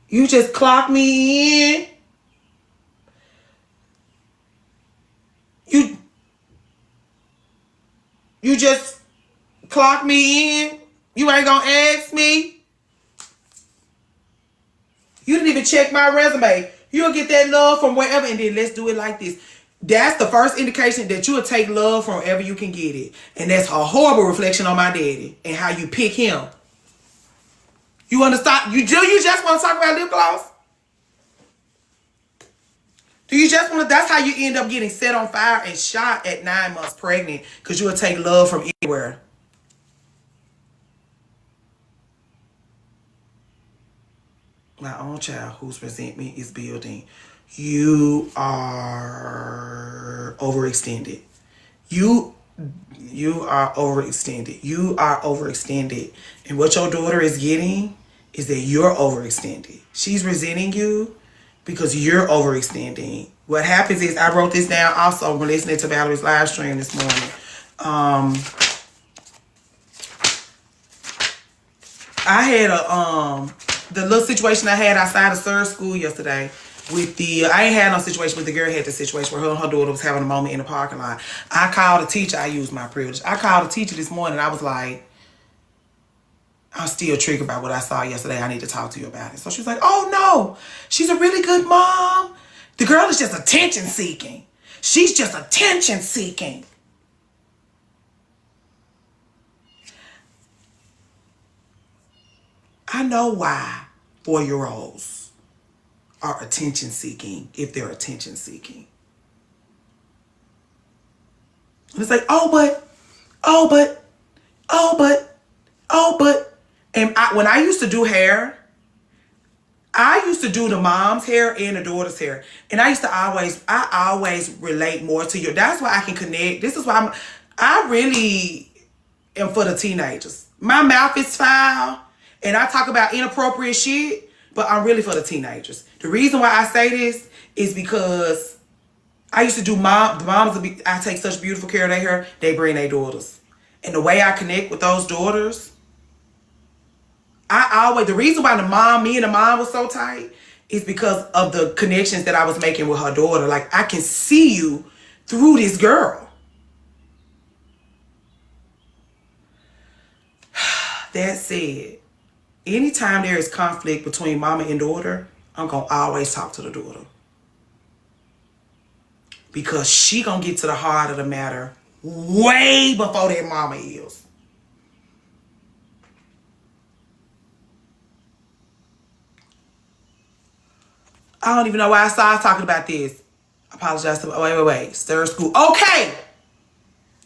You just clocked me in. You just clocked me in. You ain't gonna ask me. You didn't even check my resume. You'll get that love from wherever, and then let's do it like this. That's the first indication that you will take love from wherever you can get it. And that's a horrible reflection on my daddy and how you pick him. You understand? You just want to talk about lip gloss? Do you just want to? That's how you end up getting set on fire and shot at 9 months pregnant, because you will take love from anywhere. My own child whose resentment is building. You are overextended. You are overextended. You are overextended. And what your daughter is getting is that you're overextended. She's resenting you because you're overextending. What happens is, I wrote this down also when listening to Valerie's live stream this morning. I had the little situation I had outside of Sir School yesterday with I ain't had no situation, but the girl had the situation where her and her daughter was having a moment in the parking lot. I called a teacher. I used my privilege. I called a teacher this morning. I was like, I'm still triggered by what I saw yesterday. I need to talk to you about it. So she was like, oh no, she's a really good mom. The girl is just attention seeking. She's just attention seeking. I know why 4-year-olds are attention seeking if they're attention seeking. And it's like, oh, but. And when I used to do hair, I used to do the mom's hair and the daughter's hair. And I always relate more to you. That's why I can connect. This is why I really am for the teenagers. My mouth is foul and I talk about inappropriate shit, but I'm really for the teenagers. The reason why I say this is because I used to do I take such beautiful care of their hair, they bring their daughters. And the way I connect with those daughters, the reason why me and the mom was so tight is because of the connections that I was making with her daughter. Like, I can see you through this girl. That said, anytime there is conflict between mama and daughter, I'm going to always talk to the daughter. Because she going to get to the heart of the matter way before that mama is. I don't even know why I started talking about this. I apologize to wait. Stir School. Okay.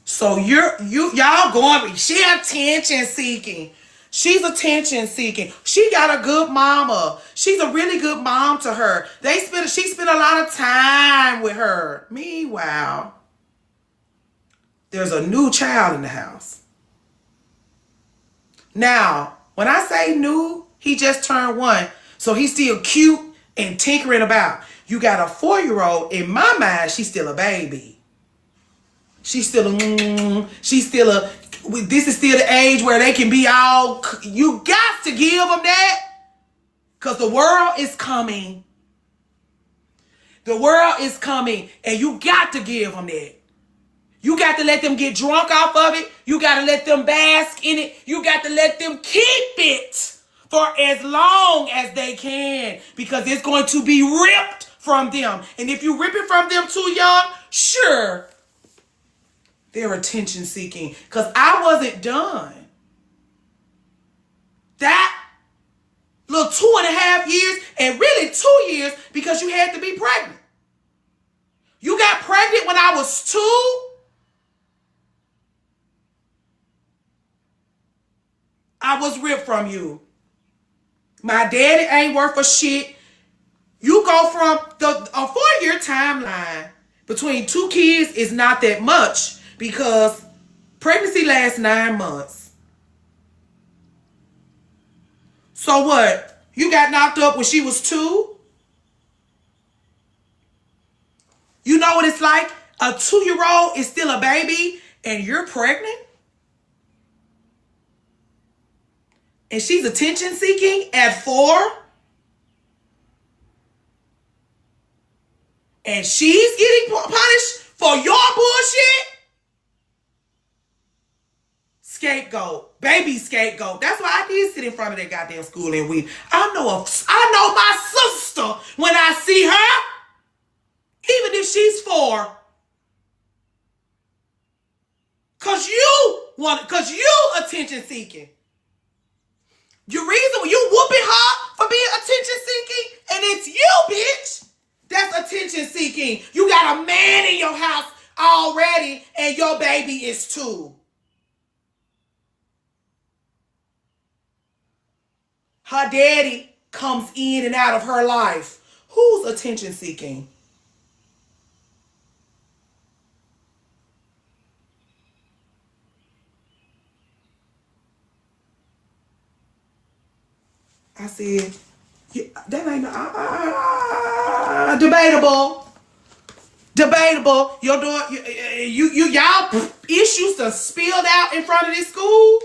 So y'all going, she attention seeking. She's attention seeking. She got a good mama. She's a really good mom to her. She spent a lot of time with her. Meanwhile, there's a new child in the house. Now, when I say new, he just turned 1. So he's still cute and tinkering about. You got a 4-year-old. In my mind, she's still a baby. She's still a, this is still the age where they can be all, you got to give them that. Because the world is coming. The world is coming. And you got to give them that. You got to let them get drunk off of it. You got to let them bask in it. You got to let them keep it for as long as they can. Because it's going to be ripped from them. And if you rip it from them too young, sure, they're attention seeking. Because I wasn't done. That little 2.5 years, and really 2 years, because you had to be pregnant. You got pregnant when I was 2. I was ripped from you. My daddy ain't worth a shit. You go from a 4-year timeline between 2 kids is not that much because pregnancy lasts 9 months. So what? You got knocked up when she was 2? You know what it's like? A 2-year-old is still a baby and you're pregnant? And she's attention seeking at 4? And she's getting punished for your bullshit? Scapegoat. Baby scapegoat. That's why I did sit in front of that goddamn school and weep. I know my sister when I see her. Even if she's 4. Cause you attention seeking. Your reason you whooping her for being attention seeking, and it's you, bitch. That's attention seeking. You got a man in your house already, and your baby is 2. Her daddy comes in and out of her life. Who's attention seeking? I said, that ain't debatable. Your daughter, y'all issues done spilled out in front of this school.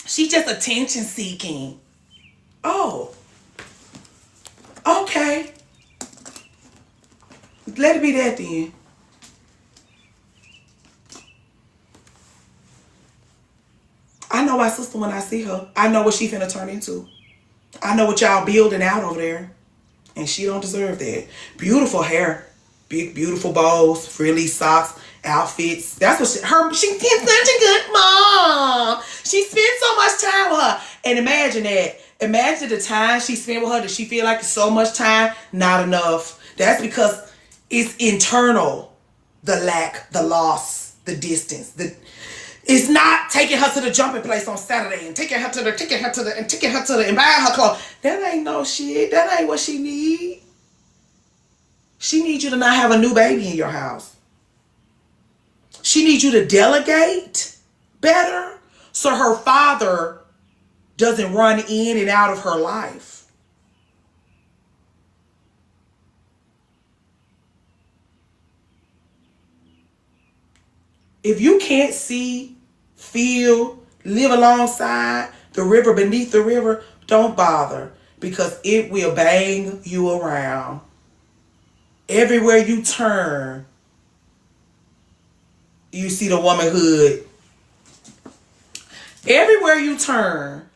She just attention seeking. Oh, okay. Let it be that then. I know my sister when I see her. I know what she finna turn into. I know what y'all building out over there. And she don't deserve that. Beautiful hair. Big, beautiful bows. Frilly socks. Outfits. That's what she's such a good mom. She spends so much time with her. And imagine that. Imagine the time she spent with her. Does she feel like it's so much time? Not enough. That's because it's internal. The lack, the loss, the distance, it's not taking her to the jumping place on Saturday and taking her to the and buying her clothes. That ain't no shit. That ain't what she need. She needs you to not have a new baby in your house. She needs you to delegate better so her father doesn't run in and out of her life. If you can't see, feel, live alongside the river, beneath the river, don't bother because it will bang you around. Everywhere you turn, you see the womanhood. Everywhere you turn,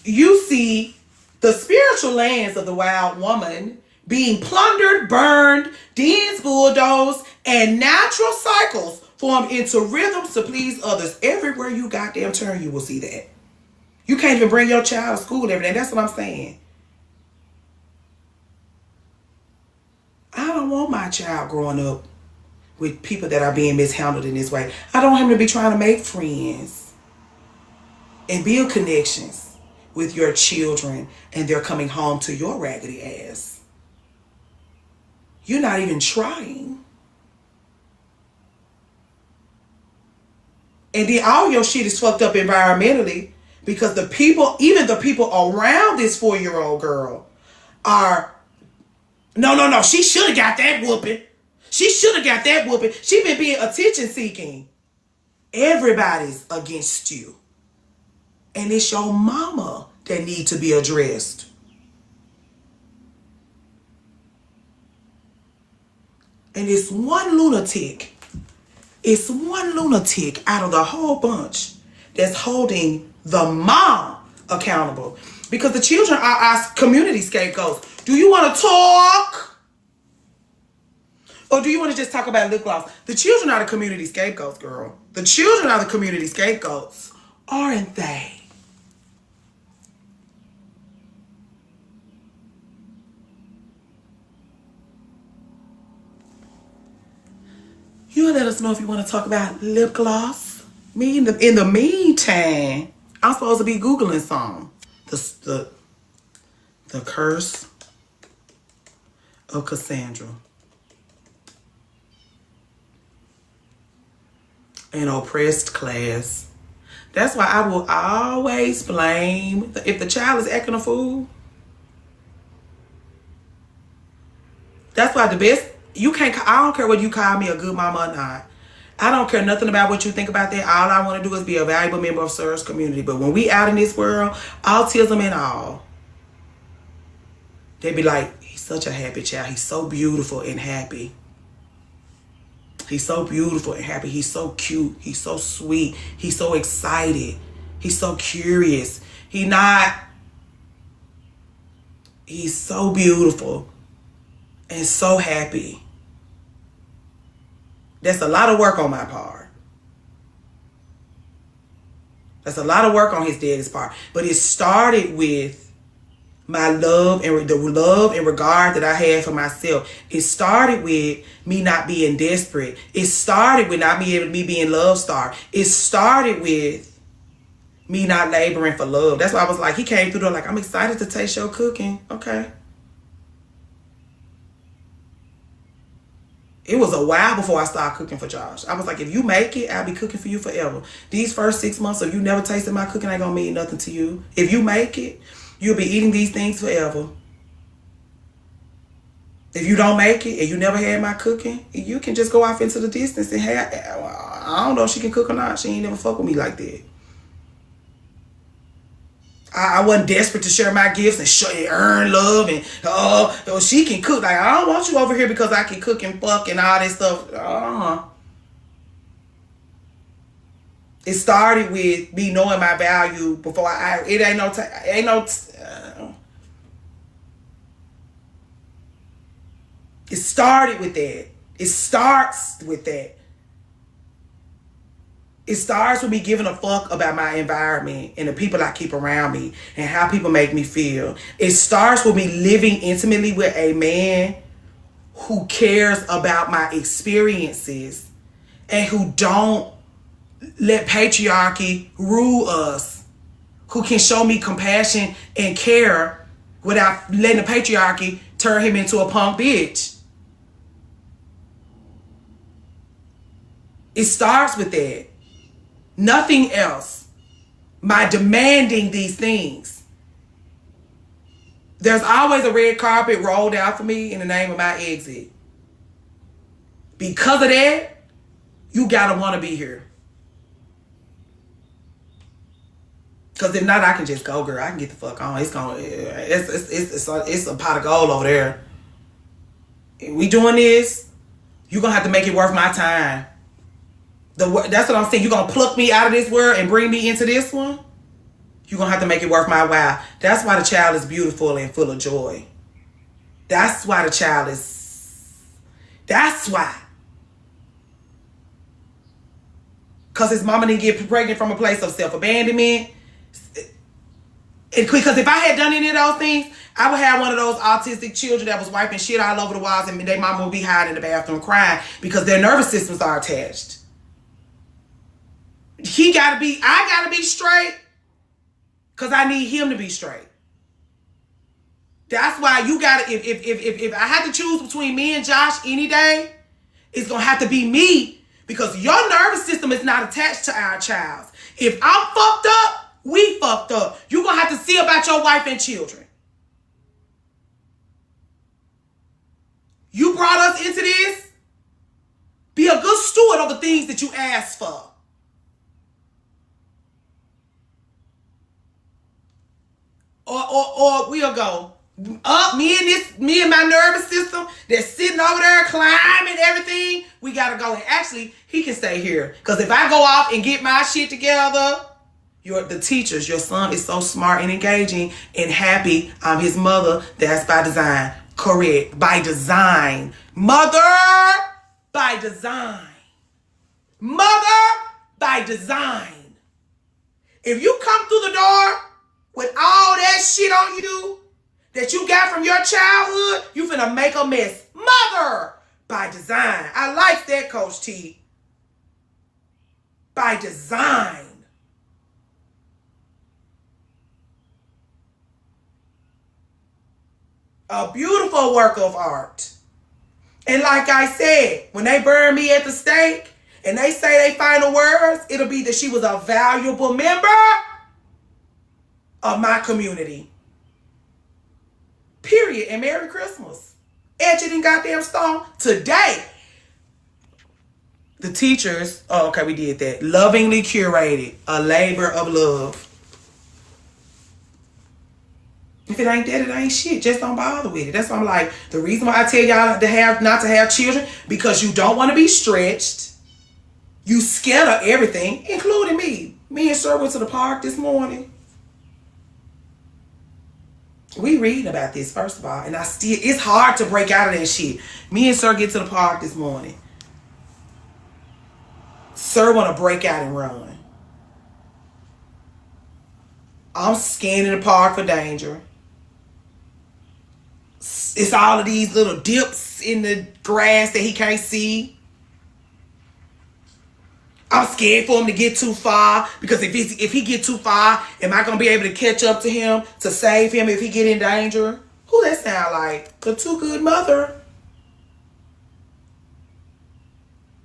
you see the spiritual lands of the wild woman being plundered, burned, dens bulldozed, and natural cycles formed into rhythms to please others. Everywhere you goddamn turn, you will see that. You can't even bring your child to school every day. That's what I'm saying. I don't want my child growing up with people that are being mishandled in this way. I don't want him to be trying to make friends and build connections with your children and they're coming home to your raggedy ass. You're not even trying. And then all your shit is fucked up environmentally because the people, even the people around this 4-year-old girl are, no, she should have got that whooping. She should have got that whooping. She been being attention seeking. Everybody's against you. And it's your mama that need to be addressed. And it's one lunatic. It's one lunatic out of the whole bunch that's holding the mom accountable. Because the children are our community scapegoats. Do you want to talk? Or do you want to just talk about lip gloss? The children are the community scapegoats, girl. The children are the community scapegoats, aren't they? You let us know if you want to talk about lip gloss. Me in the meantime, I'm supposed to be Googling some. The curse of Cassandra. An oppressed class. That's why I will always blame if the child is acting a fool. That's why the best, you can't, I don't care whether you call me a good mama or not. I don't care nothing about what you think about that. All I want to do is be a valuable member of Sir's community. But when we out in this world, autism and all, they be like, he's such a happy child. He's so beautiful and happy. He's so beautiful and happy. He's so cute. He's so sweet. He's so excited. He's so curious. He's so beautiful and so happy. That's a lot of work on my part. That's a lot of work on his daddy's part. But it started with my love and the love and regard that I had for myself. It started with me not being desperate. It started with me being love-starved. It started with me not laboring for love. That's why I was like, he came through there like, I'm excited to taste your cooking. Okay. It was a while before I started cooking for Josh. I was like, if you make it, I'll be cooking for you forever. These first 6 months of you never tasted my cooking ain't gonna mean nothing to you. If you make it, you'll be eating these things forever. If you don't make it and you never had my cooking, you can just go off into the distance and have, I don't know if she can cook or not. She ain't never fuck with me like that. I wasn't desperate to share my gifts and earn love and she can cook. Like, I don't want you over here because I can cook and fuck and all this stuff. It started with me knowing my value before it ain't no it started with that. It starts with that. It starts with me giving a fuck about my environment and the people I keep around me and how people make me feel. It starts with me living intimately with a man who cares about my experiences and who don't let patriarchy rule us, who can show me compassion and care without letting the patriarchy turn him into a punk bitch. It starts with that. Nothing else. My demanding these things. There's always a red carpet rolled out for me in the name of my exit. Because of that, you gotta want to be here. Because if not, I can just go, girl. I can get the fuck on. It's a pot of gold over there. If we doing this, you're gonna have to make it worth my time. That's what I'm saying. You're going to pluck me out of this world and bring me into this one? You're going to have to make it worth my while. That's why the child is beautiful and full of joy. That's why the child is... That's why. Because his mama didn't get pregnant from a place of self-abandonment. Because if I had done any of those things, I would have one of those autistic children that was wiping shit all over the walls and their mama would be hiding in the bathroom crying because their nervous systems are attached. I gotta be straight because I need him to be straight. That's why you gotta, if I had to choose between me and Josh any day, it's gonna have to be me because your nervous system is not attached to our child's. If I'm fucked up, we fucked up. You're gonna have to see about your wife and children. You brought us into this. Be a good steward of the things that you asked for. Or we'll go up, me and my nervous system that's sitting over there climbing everything. We gotta go. And actually, he can stay here. Because if I go off and get my shit together, the teachers, your son is so smart and engaging and happy. I'm his mother. That's by design. Correct. By design. Mother, by design. Mother, by design. If you come through the door with all that shit on you that you got from your childhood, you finna make a mess. Mother, by design. I like that, Coach T. By design. A beautiful work of art. And like I said, when they burn me at the stake and they say their final words, it'll be that she was a valuable member of my community. Period. And Merry Christmas. Etched in goddamn stone today. The teachers, oh, okay, we did that. Lovingly curated. A labor of love. If it ain't that, it ain't shit. Just don't bother with it. That's why I'm like, the reason why I tell y'all not to have children, because you don't want to be stretched. You scared of everything, including me. Me and Sir went to the park this morning. We reading about this, first of all, and it's hard to break out of that shit. Me and Sir get to the park this morning. Sir want to break out and run. I'm scanning the park for danger. It's all of these little dips in the grass that he can't see. I'm scared for him to get too far because if he get too far, am I going to be able to catch up to him to save him if he get in danger? Who that sound like? The Too Good Mother.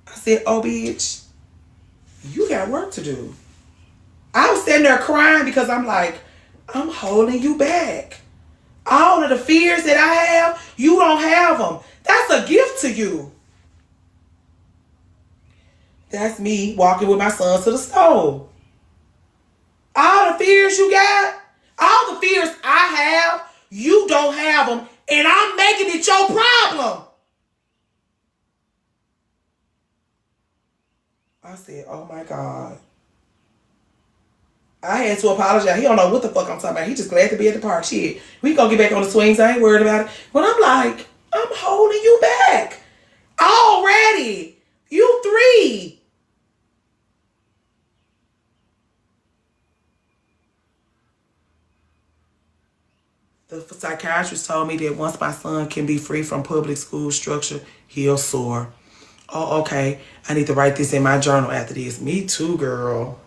I said, oh, bitch, you got work to do. I was sitting there crying because I'm like, I'm holding you back. All of the fears that I have, you don't have them. That's a gift to you. That's me walking with my son to the store. All the fears you got, all the fears I have, you don't have them, and I'm making it your problem. I said, oh my God. I had to apologize. He don't know what the fuck I'm talking about. He just glad to be at the park. Shit. We gonna get back on the swings. I ain't worried about it. But I'm like, I'm holding you back. Already. You 3. The psychiatrist told me that once my son can be free from public school structure, he'll soar. Oh, okay. I need to write this in my journal after this. Me too, girl.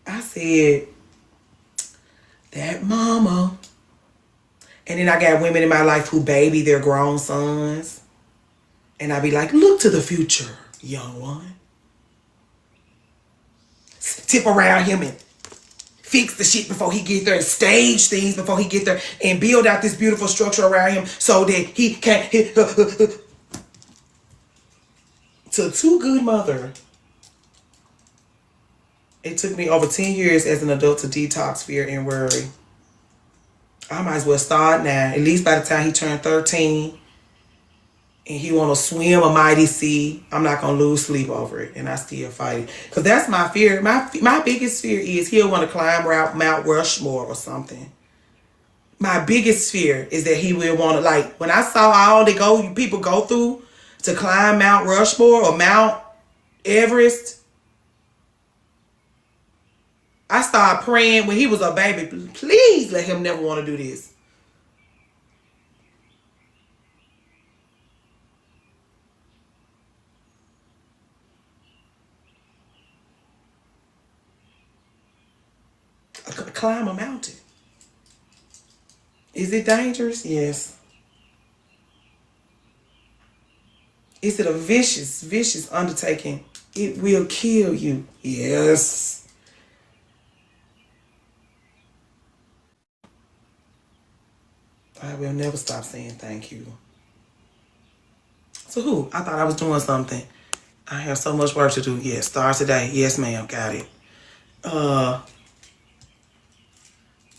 I said, that mama. And then I got women in my life who baby their grown sons. And I be like, look to the future, young one. Tip around him and fix the shit before he get there and stage things before he get there and build out this beautiful structure around him so that he can to Too Good Mother. It took me over 10 years as an adult to detox fear and worry. I might as well start now. At least by the time he turned 13 and he want to swim a mighty sea, I'm not going to lose sleep over it. And I still fight it. Because that's my fear. My biggest fear is he'll want to climb Mount Rushmore or something. My biggest fear is that he will want to, like, when I saw all people go through to climb Mount Rushmore or Mount Everest, I started praying when he was a baby. Please let him never want to do this. Climb a mountain. Is it dangerous? Yes. Is it a vicious undertaking? It will kill you. Yes. I will never stop saying thank you. So who? I thought I was doing something. I have so much work to do. Yes, start today. Yes, ma'am. Got it.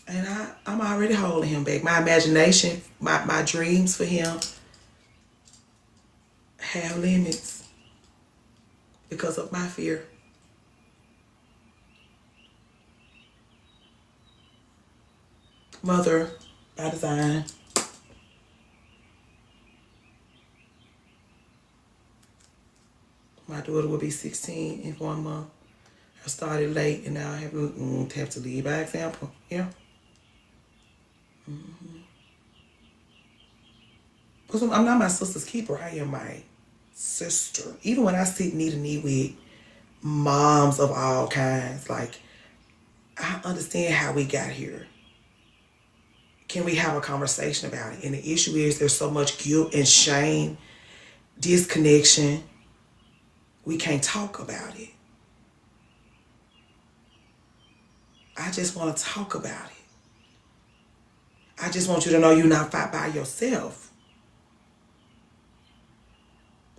And I'm already holding him back. My imagination, my dreams for him have limits because of my fear. Mother by design. My daughter will be 16 in 1 month. I started late and now I have to lead by example. Yeah. Because I'm not my sister's keeper. I am my sister. Even when I sit knee to knee with moms of all kinds, like, I understand how we got here. Can we have a conversation about it? And the issue is there's so much guilt and shame, disconnection. We can't talk about it. I just want to talk about it. I just want you to know you're not by yourself.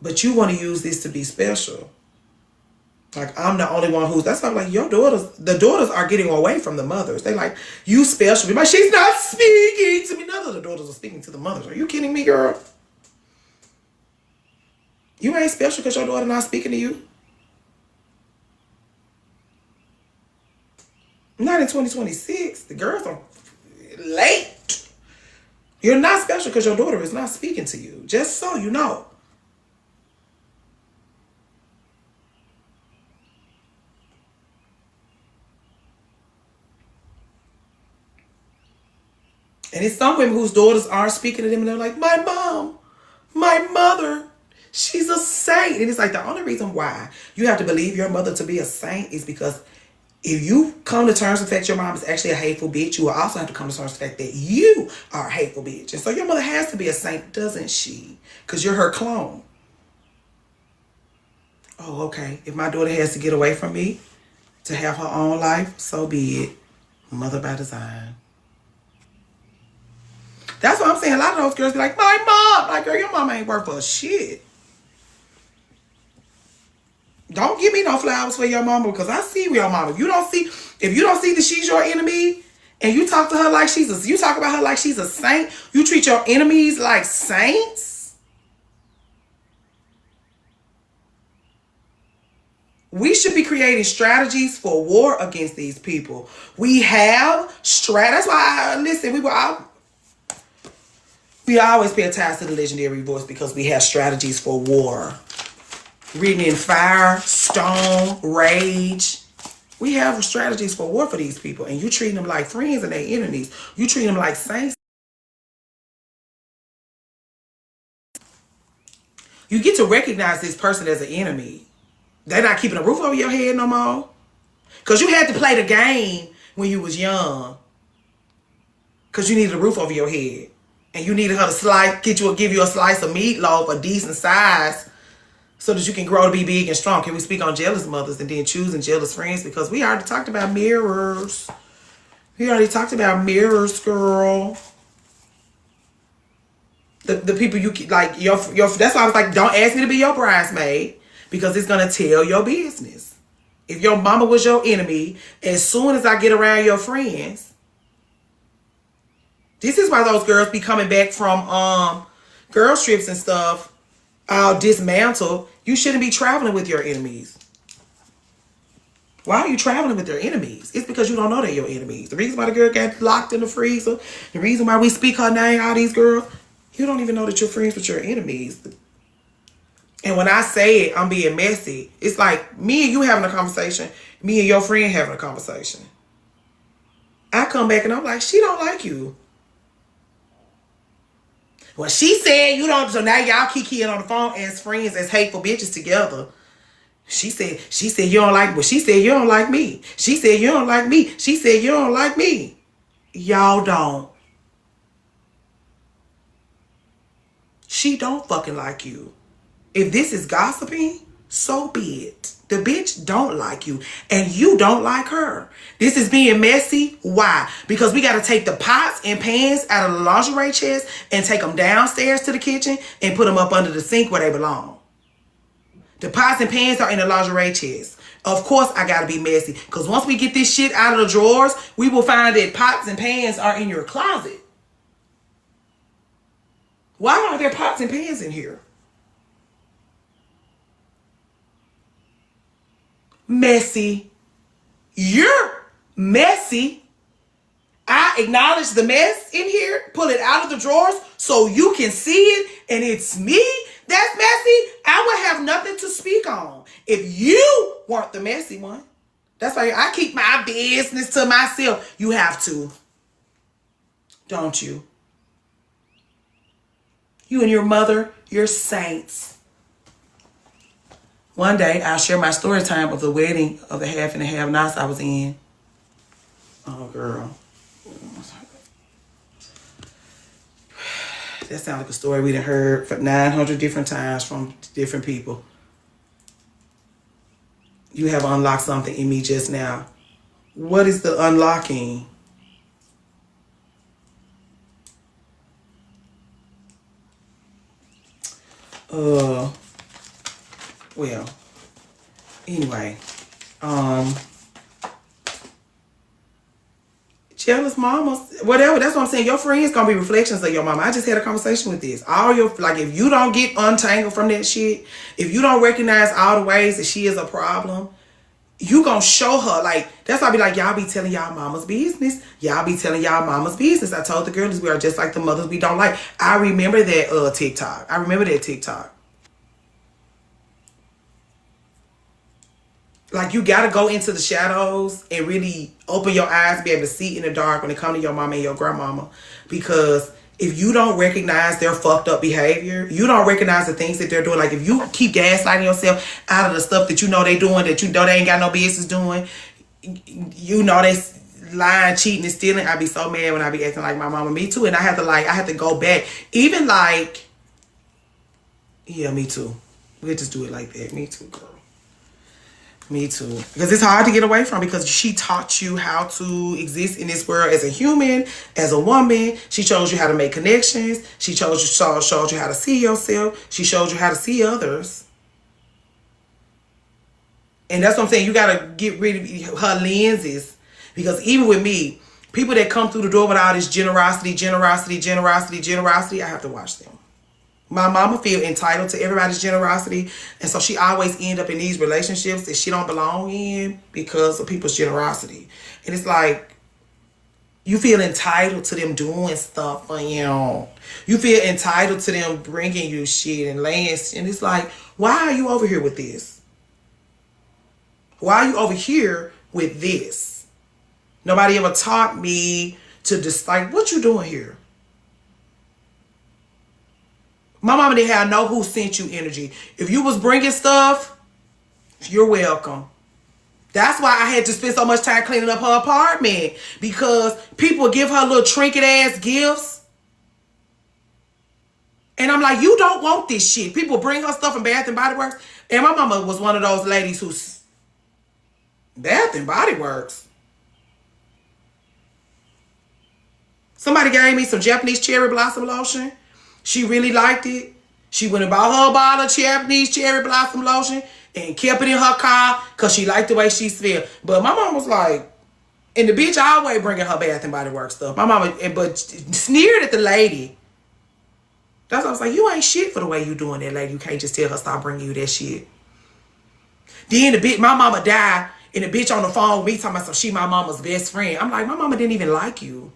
But you want to use this to be special. Like, I'm the only one that's why I'm like, the daughters are getting away from the mothers. They like, you special. But she's not speaking to me. None of the daughters are speaking to the mothers. Are you kidding me, girl? You ain't special because your daughter not speaking to you. Not in 2026. The girls are late. You're not special because your daughter is not speaking to you. Just so you know. And it's some women whose daughters are speaking to them and they're like, my mom, my mother, she's a saint. And it's like the only reason why you have to believe your mother to be a saint is because if you come to terms with the fact your mom is actually a hateful bitch, you will also have to come to terms with the fact that you are a hateful bitch. And so your mother has to be a saint, doesn't she? Because you're her clone. Oh, okay. If my daughter has to get away from me to have her own life, so be it. Mother by design. That's what I'm saying. A lot of those girls be like, my mom. Like, girl, your mama ain't worth a shit. Don't give me no flowers for your mama because I see your mama. If you don't see that she's your enemy and you talk to her like you talk about her like she's a saint, you treat your enemies like saints. We should be creating strategies for war against these people. We have That's why we always pay attention to the legendary voice because we have strategies for war. Written in fire, stone, rage. We have strategies for war for these people. And you treating them like friends and they enemies. You treat them like saints. You get to recognize this person as an enemy. They're not keeping a roof over your head no more. Because you had to play the game when you was young. Because you needed a roof over your head. And you needed her to give you a slice of meatloaf, a decent size, so that you can grow to be big and strong. Can we speak on jealous mothers and then choosing jealous friends? Because we already talked about mirrors. We already talked about mirrors, girl. The people you like, that's why I was like, don't ask me to be your bridesmaid because it's going to tell your business. If your mama was your enemy, as soon as I get around your friends, this is why those girls be coming back from girls trips and stuff all dismantled. You shouldn't be traveling with your enemies. Why are you traveling with your enemies? It's because you don't know they're your enemies. The reason why the girl got locked in the freezer, the reason why we speak her name, all these girls, you don't even know that you're friends with your enemies. And when I say it, I'm being messy. It's like me and you having a conversation, me and your friend having a conversation. I come back and I'm like, she don't like you. Well, she said you don't, so now y'all kikiing on the phone as friends, as hateful bitches together. She said you don't like, well, she said you don't like me. She said you don't like me. She said you don't like me. Y'all don't. She don't fucking like you. If this is gossiping, so be it. The bitch don't like you and you don't like her. This is being messy. Why? Because we got to take the pots and pans out of the lingerie chest and take them downstairs to the kitchen and put them up under the sink where they belong. The pots and pans are in the lingerie chest. Of course, I got to be messy because once we get this shit out of the drawers, we will find that pots and pans are in your closet. Why aren't there pots and pans in here? Messy. You're messy. I acknowledge the mess in here, pull it out of the drawers so you can see it, and it's me that's messy. I would have nothing to speak on if you weren't the messy one. That's why I keep my business to myself. You have to. Don't you? You and your mother, you're saints. One day, I'll share my story time of the wedding of the half and the have-nots I was in. Oh, girl. That sounds like a story we done heard for 900 different times from different people. You have unlocked something in me just now. What is the unlocking? Well, anyway, jealous mamas, whatever. That's what I'm saying. Your friends gonna be reflections of your mama. I just had a conversation with this. All your, like, if you don't get untangled from that shit, if you don't recognize all the ways that she is a problem, you gonna show her. Like, that's why I be like, y'all be telling y'all mama's business. Y'all be telling y'all mama's business. I told the girls we are just like the mothers we don't like. I remember that TikTok. I remember that TikTok. Like, you got to go into the shadows and really open your eyes, be able to see in the dark when it comes to your mama and your grandmama. Because if you don't recognize their fucked up behavior, you don't recognize the things that they're doing. Like, if you keep gaslighting yourself out of the stuff that you know they doing, that you know they ain't got no business doing, you know they lying, cheating, and stealing, I be so mad when I be acting like my mama. Me too. And I have to go back. Even like, yeah, me too. We'll just do it like that. Me too, girl. Me too. Because it's hard to get away from, because she taught you how to exist in this world as a human, as a woman. She shows you how to make connections. She showed you how to see yourself. She showed you how to see others. And that's what I'm saying. You got to get rid of her lenses. Because even with me, people that come through the door with all this generosity, I have to watch them. My mama feel entitled to everybody's generosity, and so she always end up in these relationships that she don't belong in because of people's generosity. And it's like, you feel entitled to them doing stuff for you. You feel entitled to them bringing you shit and laying, and it's like, why are you over here with this? Why are you over here with this? Nobody ever taught me to just, like, what you doing here? My mama didn't have no who sent you energy. If you was bringing stuff, you're welcome. That's why I had to spend so much time cleaning up her apartment. Because people give her little trinket ass gifts. And I'm like, you don't want this shit. People bring her stuff from Bath and Body Works. And my mama was one of those ladies who's Bath and Body Works. Somebody gave me some Japanese cherry blossom lotion. She really liked it. She went and bought her a bottle of Japanese cherry blossom lotion and kept it in her car because she liked the way she smelled. But my mom was like, and the bitch always bringing her Bath and Body Works stuff. My mama, but sneered at the lady. That's why I was like, you ain't shit for the way you doing that, lady. You can't just tell her stop bringing you that shit. Then the bitch, my mama died, and the bitch on the phone with me talking about some, she my mama's best friend. I'm like, my mama didn't even like you.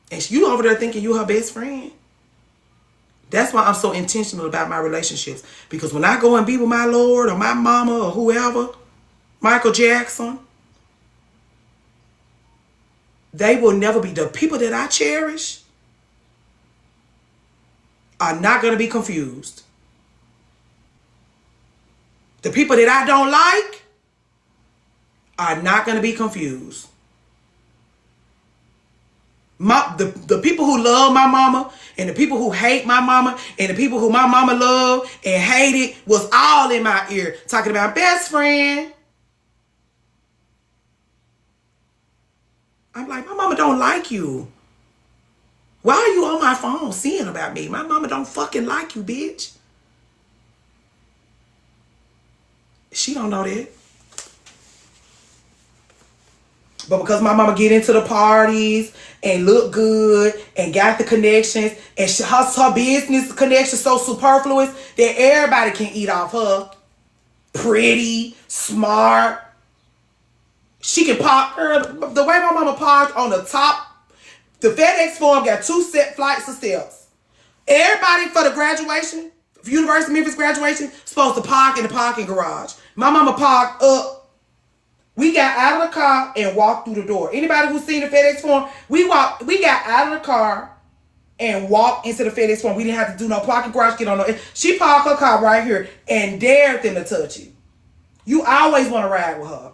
And you over there thinking you her best friend. That's why I'm so intentional about my relationships. Because when I go and be with my Lord or my mama or whoever, Michael Jackson, they will never be, the people that I cherish are not going to be confused. The people that I don't like are not going to be confused. The people who love my mama and the people who hate my mama and the people who my mama loved and hated was all in my ear talking about best friend. I'm like, my mama don't like you. Why are you on my phone seeing about me? My mama don't fucking like you, bitch. She don't know that. But because my mama get into the parties and look good and got the connections and her business connection so superfluous that everybody can eat off her. Pretty, smart. She can park her. The way my mama parked on the top, the FedEx Forum got 2 set flights of steps. Everybody for the graduation, for University of Memphis graduation, supposed to park in the parking garage. My mama parked up. We got out of the car and walked through the door. Anybody who's seen the FedEx Forum, we got out of the car and walked into the FedEx Forum. We didn't have to do no parking garage, get on no. She parked her car right here and dared them to touch you. You always want to ride with her.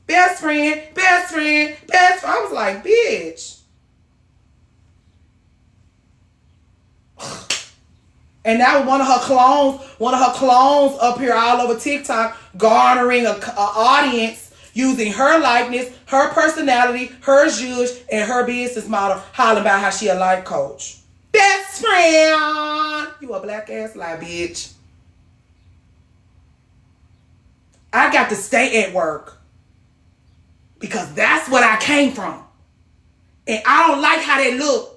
Best friend, best friend, best friend. I was like, bitch. And that was one of her clones up here all over TikTok, garnering a audience using her likeness, her personality, her zhuzh, and her business model, hollering about how she a life coach. Best friend. You a black ass lie, bitch. I got to stay at work because that's what I came from. And I don't like how they look.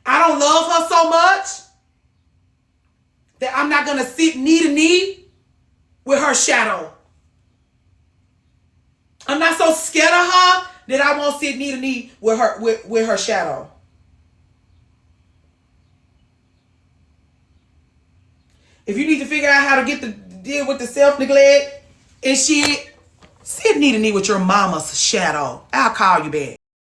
I don't love her so much that I'm not going to sit knee to knee with her shadow. I'm not so scared of her that I won't sit knee to knee with her shadow. If you need to figure out how to deal with the self-neglect and shit, sit knee to knee with your mama's shadow. I'll call you back.